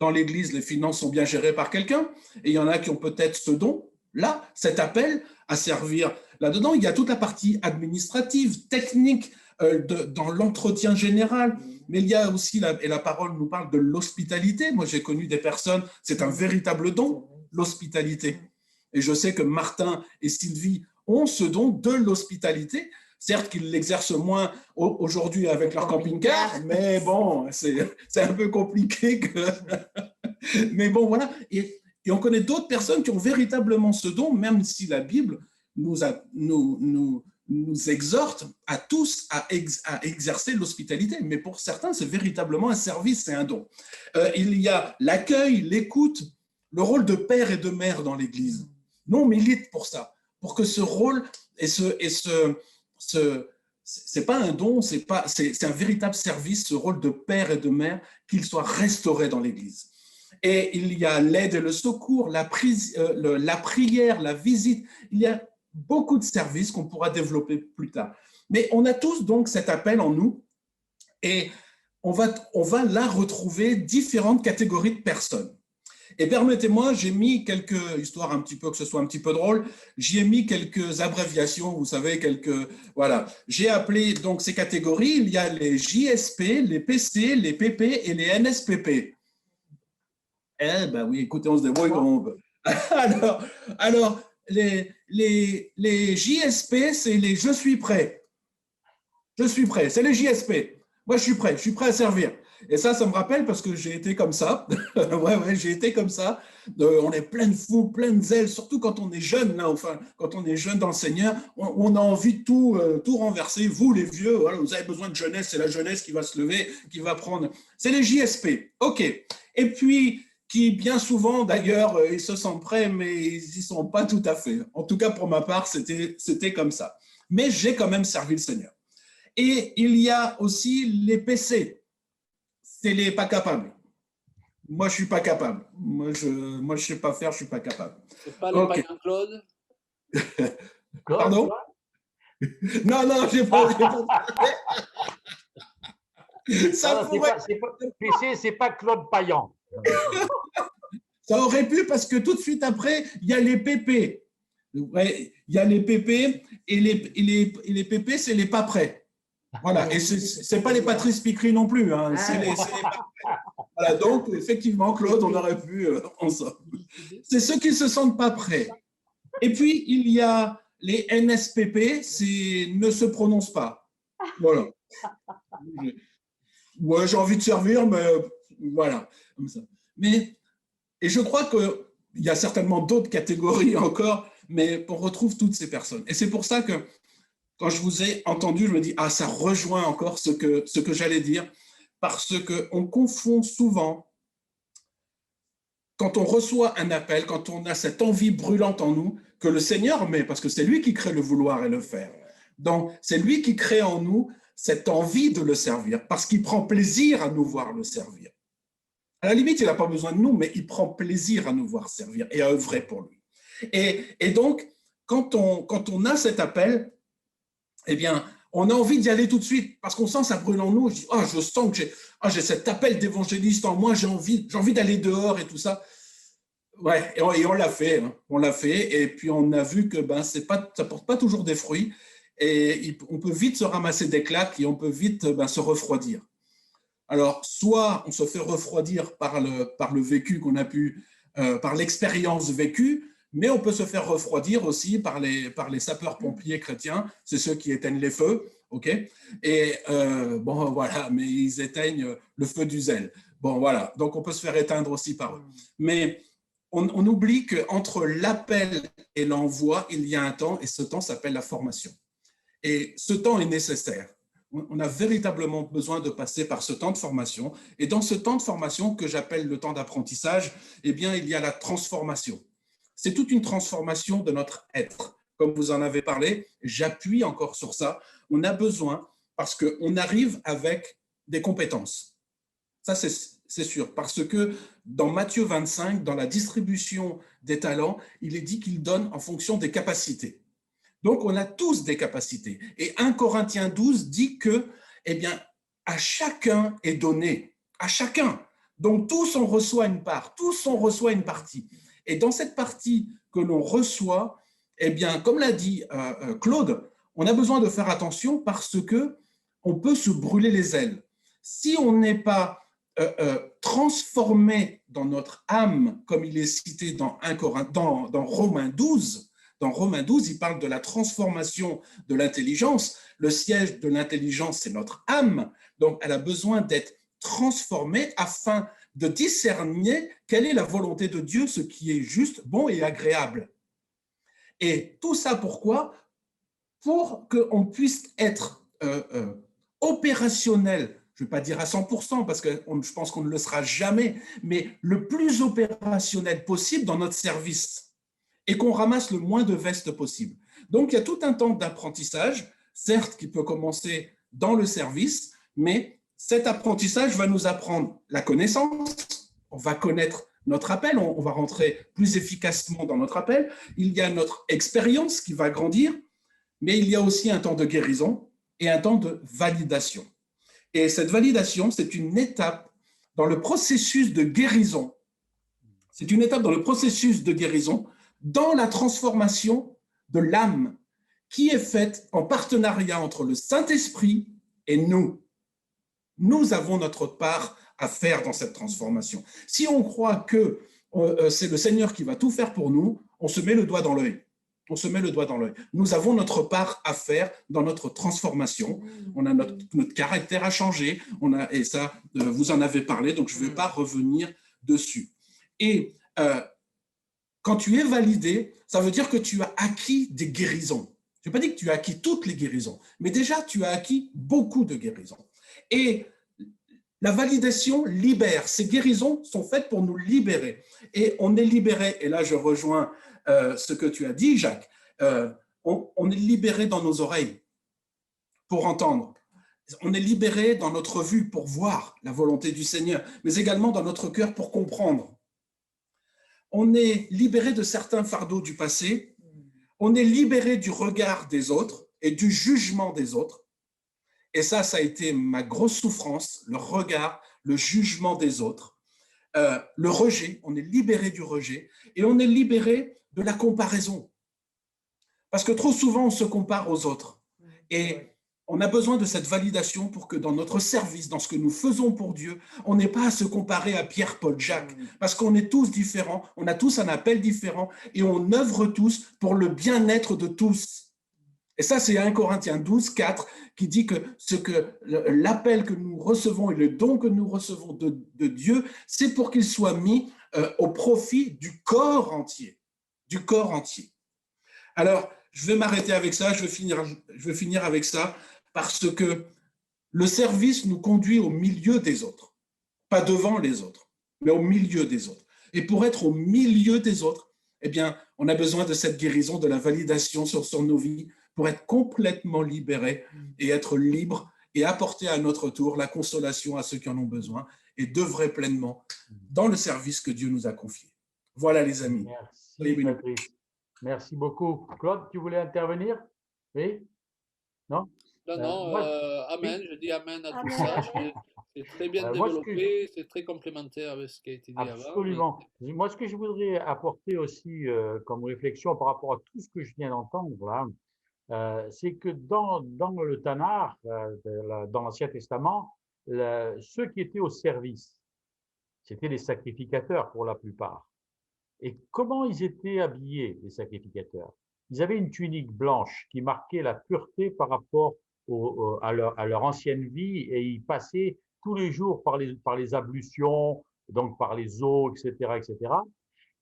Dans l'Église, les finances sont bien gérées par quelqu'un, et il y en a qui ont peut-être ce don, là, cet appel à servir. Là-dedans, il y a toute la partie administrative, technique, dans l'entretien général, mais il y a aussi, et la parole nous parle de l'hospitalité. Moi, j'ai connu des personnes, c'est un véritable don, l'hospitalité. Et je sais que Martin et Sylvie ont ce don de l'hospitalité. Certes qu'ils l'exercent moins aujourd'hui avec leur camping-car, mais bon, c'est un peu compliqué. Mais bon, voilà. Et on connaît d'autres personnes qui ont véritablement ce don, même si la Bible nous exhorte à tous à exercer l'hospitalité. Mais pour certains, c'est véritablement un service, c'est un don. Il y a l'accueil, l'écoute, le rôle de père et de mère dans l'Église. Nous, on milite pour ça, pour que ce rôle c'est pas un don, c'est un véritable service, ce rôle de père et de mère, qu'il soit restauré dans l'Église. Et il y a l'aide et le secours, la prière, la visite. Il y a beaucoup de services qu'on pourra développer plus tard. Mais on a tous donc cet appel en nous et on va là retrouver différentes catégories de personnes. Et permettez-moi, j'ai mis quelques, histoire un petit peu que ce soit un petit peu drôle, j'y ai mis quelques abréviations, vous savez, voilà. J'ai appelé donc ces catégories, il y a les JSP, les PC, les PP et les NSPP. Eh ben oui, écoutez, on se débrouille comme on peut. Alors les JSP, c'est les je suis prêt. Je suis prêt, c'est les JSP. Moi, je suis prêt à servir. Et ça me rappelle parce que j'ai été comme ça. ouais, j'ai été comme ça. On est plein de fous, plein de zèle, surtout quand on est jeune, là, enfin, quand on est jeune dans le Seigneur, on a envie de tout renverser. Vous, les vieux, voilà, vous avez besoin de jeunesse, c'est la jeunesse qui va se lever, qui va prendre. C'est les JSP. OK. Et puis, qui bien souvent, d'ailleurs, ils se sentent prêts, mais ils n'y sont pas tout à fait. En tout cas, pour ma part, c'était comme ça. Mais j'ai quand même servi le Seigneur. Et il y a aussi les PC. C'est les pas capables. Moi, je suis pas capable. Moi, je sais pas faire, je suis pas capable. C'est pas les païens Claude? Pardon? Non, j'ai pas. Ça pourrait. PC, c'est pas Claude Payan. Ça aurait pu parce que tout de suite après, il y a les PP. Ouais, il y a les PP et les PP, c'est les pas prêts. Voilà, et c'est pas les Patrice Piquery non plus, hein. C'est les pas prêts. Voilà, donc effectivement, Claude, on aurait pu ensemble. C'est ceux qui se sentent pas prêts. Et puis, il y a les NSPP, c'est ne se prononce pas. Voilà. Ouais, j'ai envie de servir, mais voilà, comme ça. Et je crois qu'il y a certainement d'autres catégories encore, mais on retrouve toutes ces personnes. Et c'est pour ça que quand je vous ai entendu, je me dis, ça rejoint encore ce que j'allais dire, parce qu'on confond souvent, quand on reçoit un appel, quand on a cette envie brûlante en nous, que le Seigneur met, parce que c'est lui qui crée le vouloir et le faire. Donc, c'est lui qui crée en nous cette envie de le servir, parce qu'il prend plaisir à nous voir le servir. À la limite, il n'a pas besoin de nous, mais il prend plaisir à nous voir servir et à œuvrer pour lui. Et donc, quand on a cet appel, eh bien, on a envie d'y aller tout de suite parce qu'on sent ça brûle en nous. Je sens que j'ai cet appel d'évangéliste en moi, j'ai envie d'aller dehors et tout ça. Ouais, et on l'a fait, hein. On l'a fait, et puis on a vu que ça porte pas toujours des fruits, et on peut vite se ramasser des claques et on peut vite se refroidir. Alors, soit on se fait refroidir par le vécu qu'on a pu, par l'expérience vécue, mais on peut se faire refroidir aussi par les sapeurs-pompiers chrétiens, c'est ceux qui éteignent les feux, ok? Et voilà, mais ils éteignent le feu du zèle. Bon, voilà, donc on peut se faire éteindre aussi par eux. Mais on oublie qu'entre l'appel et l'envoi, il y a un temps, et ce temps s'appelle la formation. Et ce temps est nécessaire. On a véritablement besoin de passer par ce temps de formation. Et dans ce temps de formation que j'appelle le temps d'apprentissage, eh bien, il y a la transformation. C'est toute une transformation de notre être. Comme vous en avez parlé, j'appuie encore sur ça. On a besoin, parce qu'on arrive avec des compétences. Ça, c'est sûr. Parce que dans Matthieu 25, dans la distribution des talents, il est dit qu'il donne en fonction des capacités. Donc, on a tous des capacités. Et 1 Corinthiens 12 dit que, eh bien, à chacun est donné. À chacun. Donc, tous on reçoit une part. Tous on reçoit une partie. Et dans cette partie que l'on reçoit, eh bien, comme l'a dit Claude, on a besoin de faire attention parce que on peut se brûler les ailes. Si on n'est pas transformé dans notre âme, comme il est cité dans Romains 12, dans Romains 12, il parle de la transformation de l'intelligence. Le siège de l'intelligence, c'est notre âme. Donc, elle a besoin d'être transformée afin de discerner quelle est la volonté de Dieu, ce qui est juste, bon et agréable. Et tout ça pourquoi? Pour qu'on puisse être opérationnel, je ne vais pas dire à 100%, parce que je pense qu'on ne le sera jamais, mais le plus opérationnel possible dans notre service, et qu'on ramasse le moins de vestes possible. Donc, il y a tout un temps d'apprentissage, certes, qui peut commencer dans le service, mais cet apprentissage va nous apprendre la connaissance, on va connaître notre appel, on va rentrer plus efficacement dans notre appel, il y a notre expérience qui va grandir, mais il y a aussi un temps de guérison et un temps de validation. Et cette validation, c'est une étape dans le processus de guérison. C'est une étape dans le processus de guérison, dans la transformation de l'âme qui est faite en partenariat entre le Saint-Esprit et nous. Nous avons notre part à faire dans cette transformation. Si on croit que c'est le Seigneur qui va tout faire pour nous, on se met le doigt dans l'œil. On se met le doigt dans l'œil. Nous avons notre part à faire dans notre transformation. On a notre caractère à changer. Et ça, vous en avez parlé, donc je ne vais pas revenir dessus. Et quand tu es validé, ça veut dire que tu as acquis des guérisons. Je n'ai pas dit que tu as acquis toutes les guérisons, mais déjà, tu as acquis beaucoup de guérisons. Et la validation libère. Ces guérisons sont faites pour nous libérer. Et on est libéré, et là je rejoins ce que tu as dit, Jacques, on est libéré dans nos oreilles pour entendre. On est libéré dans notre vue pour voir la volonté du Seigneur, mais également dans notre cœur pour comprendre. On est libéré de certains fardeaux du passé. On est libéré du regard des autres et du jugement des autres. Et ça a été ma grosse souffrance, le regard, le jugement des autres, le rejet. On est libéré du rejet et on est libéré de la comparaison. Parce que trop souvent, on se compare aux autres. Et on a besoin de cette validation pour que dans notre service, dans ce que nous faisons pour Dieu, on n'ait pas à se comparer à Pierre, Paul, Jacques, parce qu'on est tous différents, on a tous un appel différent et on œuvre tous pour le bien-être de tous. Et ça, c'est 1 Corinthiens 12, 4, qui dit que l'appel que nous recevons et le don que nous recevons de Dieu, c'est pour qu'il soit mis au profit du corps entier. Du corps entier. Alors, je vais m'arrêter avec ça, je vais finir avec ça, parce que le service nous conduit au milieu des autres, pas devant les autres, mais au milieu des autres. Et pour être au milieu des autres, eh bien, on a besoin de cette guérison, de la validation sur nos vies, pour être complètement libéré et être libre et apporter à notre tour la consolation à ceux qui en ont besoin et d'œuvrer pleinement dans le service que Dieu nous a confié. Voilà les amis. Merci Patrice. Merci beaucoup. Claude, tu voulais intervenir? Oui? Non? Non, amen, je dis amen à tout ça. C'est très bien développé, c'est très complémentaire avec ce qui a été dit avant. Absolument. Moi, ce que je voudrais apporter aussi comme réflexion par rapport à tout ce que je viens d'entendre là, c'est que dans le Tanakh, dans l'Ancien Testament, ceux qui étaient au service, c'était les sacrificateurs pour la plupart. Et comment ils étaient habillés, les sacrificateurs? Ils avaient une tunique blanche qui marquait la pureté par rapport à leur ancienne vie, et ils passaient tous les jours par les ablutions, donc par les eaux, etc., etc.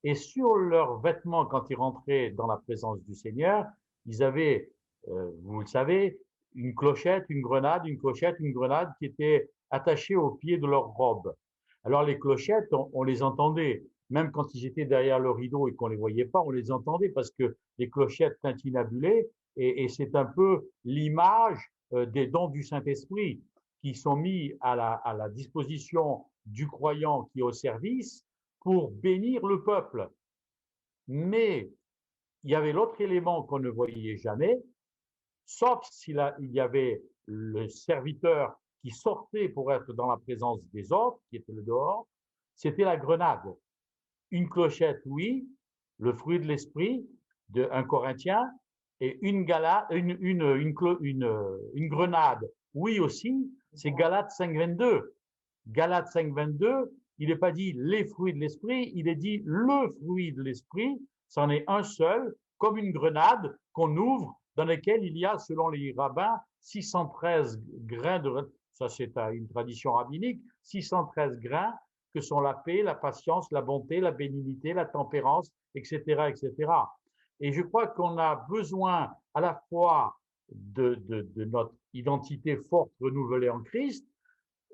Et sur leurs vêtements, quand ils rentraient dans la présence du Seigneur, ils avaient, vous le savez, une clochette, une grenade, une clochette, une grenade qui étaient attachées au pied de leur robe. Alors les clochettes, on les entendait. Même quand ils étaient derrière le rideau et qu'on ne les voyait pas, on les entendait parce que les clochettes tintinabulaient et c'est un peu l'image des dons du Saint-Esprit qui sont mis à la disposition du croyant qui est au service pour bénir le peuple. Mais il y avait l'autre élément qu'on ne voyait jamais, sauf s'il y avait le serviteur qui sortait pour être dans la présence des autres, qui était le dehors, c'était la grenade. Une clochette, oui, le fruit de l'esprit de 1 Corinthien, et une grenade, oui aussi, c'est Galates 5,22. Galates 5,22, il n'est pas dit les fruits de l'esprit, il est dit le fruit de l'esprit, c'en est un seul, comme une grenade qu'on ouvre, dans laquelle il y a, selon les rabbins, 613 grains ça c'est une tradition rabbinique, 613 grains, que sont la paix, la patience, la bonté, la bénignité, la tempérance, etc., etc. Et je crois qu'on a besoin à la fois de notre identité forte renouvelée en Christ,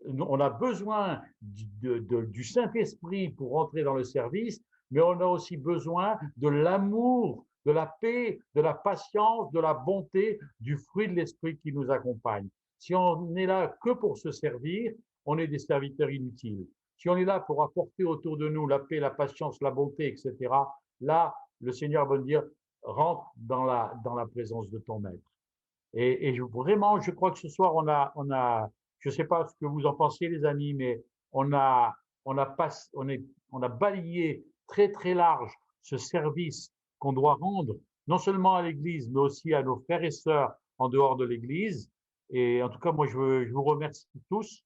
on a besoin du Saint-Esprit pour entrer dans le service, mais on a aussi besoin de l'amour, de la paix, de la patience, de la bonté, du fruit de l'Esprit qui nous accompagne. Si on n'est là que pour se servir, on est des serviteurs inutiles. Si on est là pour apporter autour de nous la paix, la patience, la bonté, etc., là, le Seigneur va nous dire, rentre dans la présence de ton Maître. Et vraiment, je crois que ce soir, on a, je ne sais pas ce que vous en pensez, les amis, mais on a balayé très très large, ce service qu'on doit rendre non seulement à l'Église, mais aussi à nos frères et sœurs en dehors de l'Église. Et en tout cas, moi, je vous remercie tous.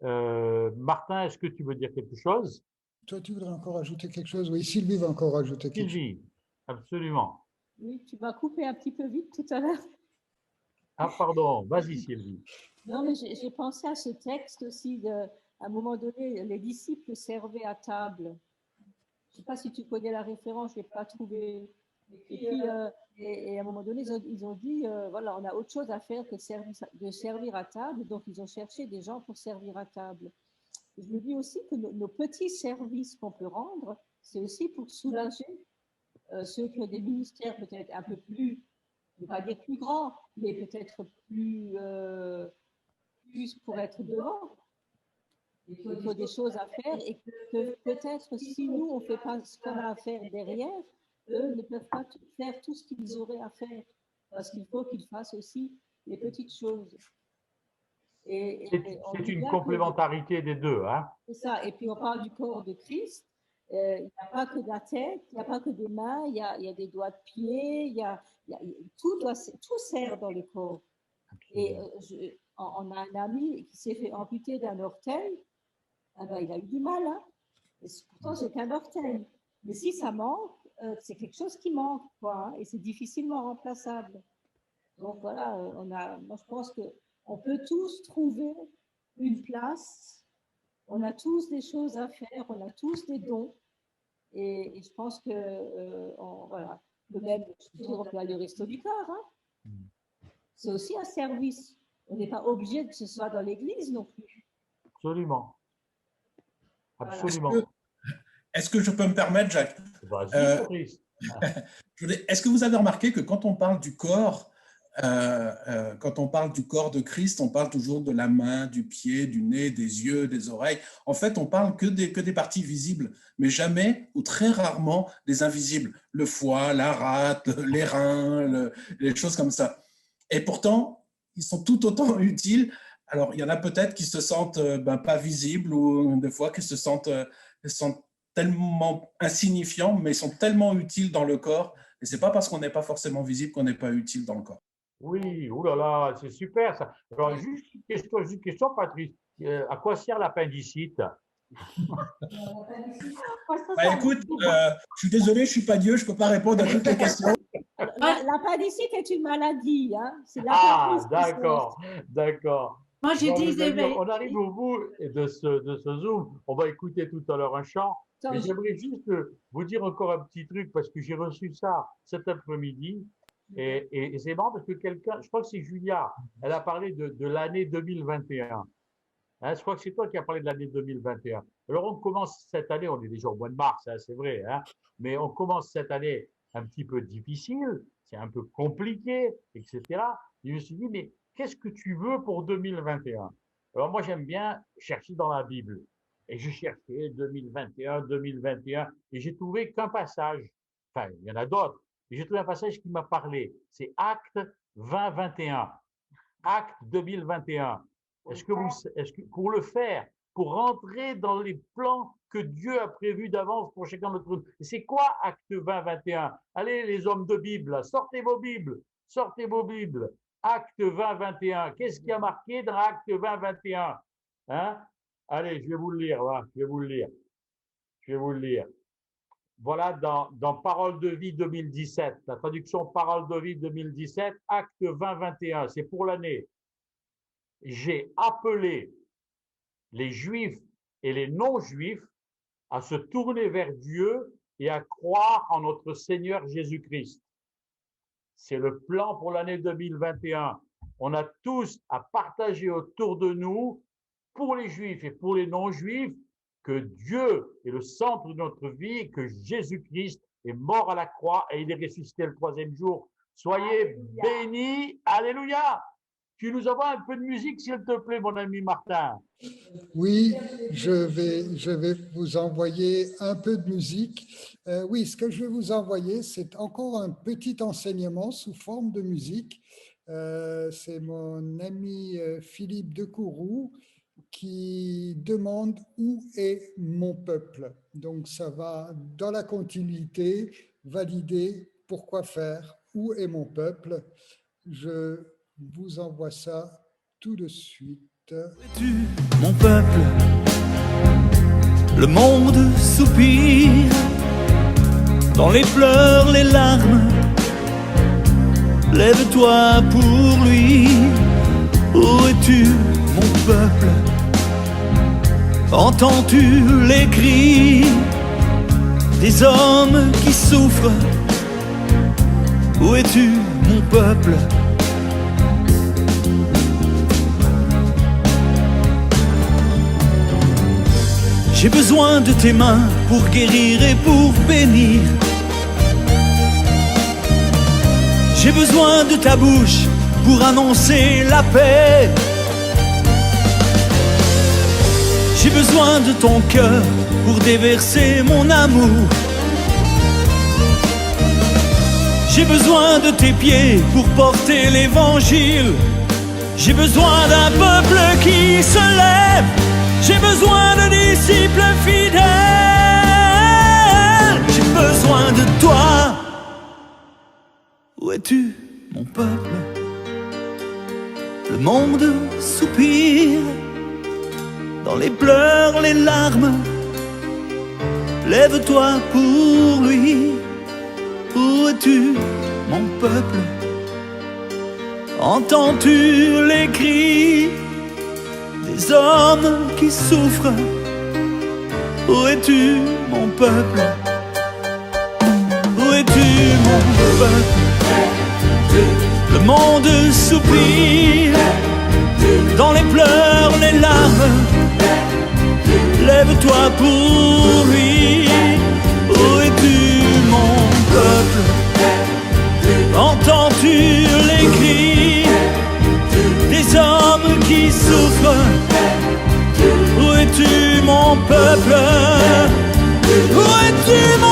Martin, est-ce que tu veux dire quelque chose? Toi, tu voudrais encore ajouter quelque chose? Oui, Sylvie va encore ajouter quelque chose. Sylvie, absolument. Oui, tu m'as coupé un petit peu vite tout à l'heure. Ah, pardon, vas-y Sylvie. Non, mais j'ai pensé à ce texte aussi. À un moment donné, les disciples servaient à table. Je ne sais pas si tu connais la référence, je ne l'ai pas trouvée. Et puis, et à un moment donné, ils ont dit, voilà, on a autre chose à faire que de servir à table. Donc, ils ont cherché des gens pour servir à table. Et je me dis aussi que nos petits services qu'on peut rendre, c'est aussi pour soulager ceux qui ont des ministères peut-être un peu plus, je ne vais pas dire plus grands, mais peut-être plus pour être devant. Il faut des choses à faire et que peut-être si nous, on ne fait pas ce qu'on a à faire derrière, eux ne peuvent pas faire tout ce qu'ils auraient à faire parce qu'il faut qu'ils fassent aussi les petites choses. C'est une complémentarité des deux. Hein? C'est ça. Et puis on parle du corps de Christ. Il n'y a pas que de la tête, il n'y a pas que des mains, il y a des doigts de pied, tout sert dans le corps. Et on a un ami qui s'est fait amputer d'un orteil. Ah ben, il a eu du mal, hein. Et pourtant, c'est qu'un orteil. Mais si ça manque, c'est quelque chose qui manque, quoi, hein, et c'est difficilement remplaçable. Donc voilà, moi je pense qu'on peut tous trouver une place, on a tous des choses à faire, on a tous des dons, et je pense que, voilà, même, on peut aller au resto du cœur, hein. C'est aussi un service. On n'est pas obligé que ce soit dans l'église non plus. Absolument. Absolument. Est-ce que je peux me permettre, Jacques? Est-ce que vous avez remarqué que quand on parle du corps, quand on parle du corps de Christ, on parle toujours de la main, du pied, du nez, des yeux, des oreilles. En fait, on parle que des parties visibles, mais jamais ou très rarement des invisibles. Le foie, la rate, les reins, les choses comme ça. Et pourtant, ils sont tout autant utiles. Alors, il y en a peut-être qui se sentent pas visibles ou des fois qui se sentent tellement insignifiants, mais ils sont tellement utiles dans le corps. Et ce n'est pas parce qu'on n'est pas forcément visible qu'on n'est pas utile dans le corps. Oui, oulala, c'est super ça. Alors, juste une question, Patrice. À quoi sert l'appendicite? Écoute, je suis désolé, je ne suis pas Dieu, je ne peux pas répondre à toutes les questions. L'appendicite est une maladie. Hein. Ah, d'accord, d'accord. Moi, je disais… On arrive au bout de ce Zoom. On va écouter tout à l'heure un chant. Mais j'aimerais juste vous dire encore un petit truc parce que j'ai reçu ça cet après-midi. Et c'est marrant parce que quelqu'un, je crois que c'est Julia, elle a parlé de l'année 2021. Hein, je crois que c'est toi qui as parlé de l'année 2021. Alors, on commence cette année, on est déjà au mois de mars, hein, c'est vrai, hein, mais on commence cette année un petit peu difficile, c'est un peu compliqué, etc. Et je me suis dit, mais qu'est-ce que tu veux pour 2021? Alors, moi, j'aime bien chercher dans la Bible. Et je cherchais 2021, 2021, et j'ai trouvé qu'un passage. Enfin, il y en a d'autres. Et j'ai trouvé un passage qui m'a parlé. C'est Acte 2021. Acte 2021. Est-ce que pour le faire, pour rentrer dans les plans que Dieu a prévus d'avance pour chacun d'entre nous, c'est quoi Acte 2021? Allez, les hommes de Bible, sortez vos Bibles, sortez vos Bibles. Acte 2021. Qu'est-ce qui a marqué dans Acte 2021? Hein? Allez, je vais vous le lire, voilà, je vais vous le lire. Je vais vous le lire. Voilà dans Parole de vie 2017, la traduction Parole de vie 2017, Acte 2021, c'est pour l'année. J'ai appelé les Juifs et les non-Juifs à se tourner vers Dieu et à croire en notre Seigneur Jésus-Christ. C'est le plan pour l'année 2021. On a tous à partager autour de nous, pour les Juifs et pour les non-Juifs, que Dieu est le centre de notre vie, que Jésus-Christ est mort à la croix et il est ressuscité le troisième jour. Soyez bénis. Alléluia. Tu nous envoies un peu de musique, s'il te plaît, mon ami Martin. Oui, je vais vous envoyer un peu de musique. Oui, ce que je vais vous envoyer, c'est encore un petit enseignement sous forme de musique. C'est mon ami Philippe Decourroux qui demande où est mon peuple. Donc ça va dans la continuité valider pourquoi faire, où est mon peuple. Je vous envoie ça tout de suite. Tu, mon peuple, le monde soupire, dans les pleurs, les larmes, lève-toi pour lui. Où es-tu, mon peuple? Entends-tu les cris des hommes qui souffrent? Où es-tu, mon peuple? J'ai besoin de tes mains pour guérir et pour bénir. J'ai besoin de ta bouche pour annoncer la paix. J'ai besoin de ton cœur pour déverser mon amour. J'ai besoin de tes pieds pour porter l'évangile. J'ai besoin d'un peuple qui se lève. J'ai besoin de disciples fidèles. J'ai besoin de toi. Où es-tu, mon peuple? Le monde soupire, dans les pleurs, les larmes. Lève-toi pour lui. Où es-tu, mon peuple? Entends-tu les cris des hommes qui souffrent? Où es-tu, mon peuple? Où es-tu, mon peuple? Le monde soupire, dans les pleurs, les larmes. Lève-toi pour lui. Où es-tu, mon peuple? Entends-tu les cris des hommes qui souffrent? Où es-tu, mon peuple? Où es-tu, mon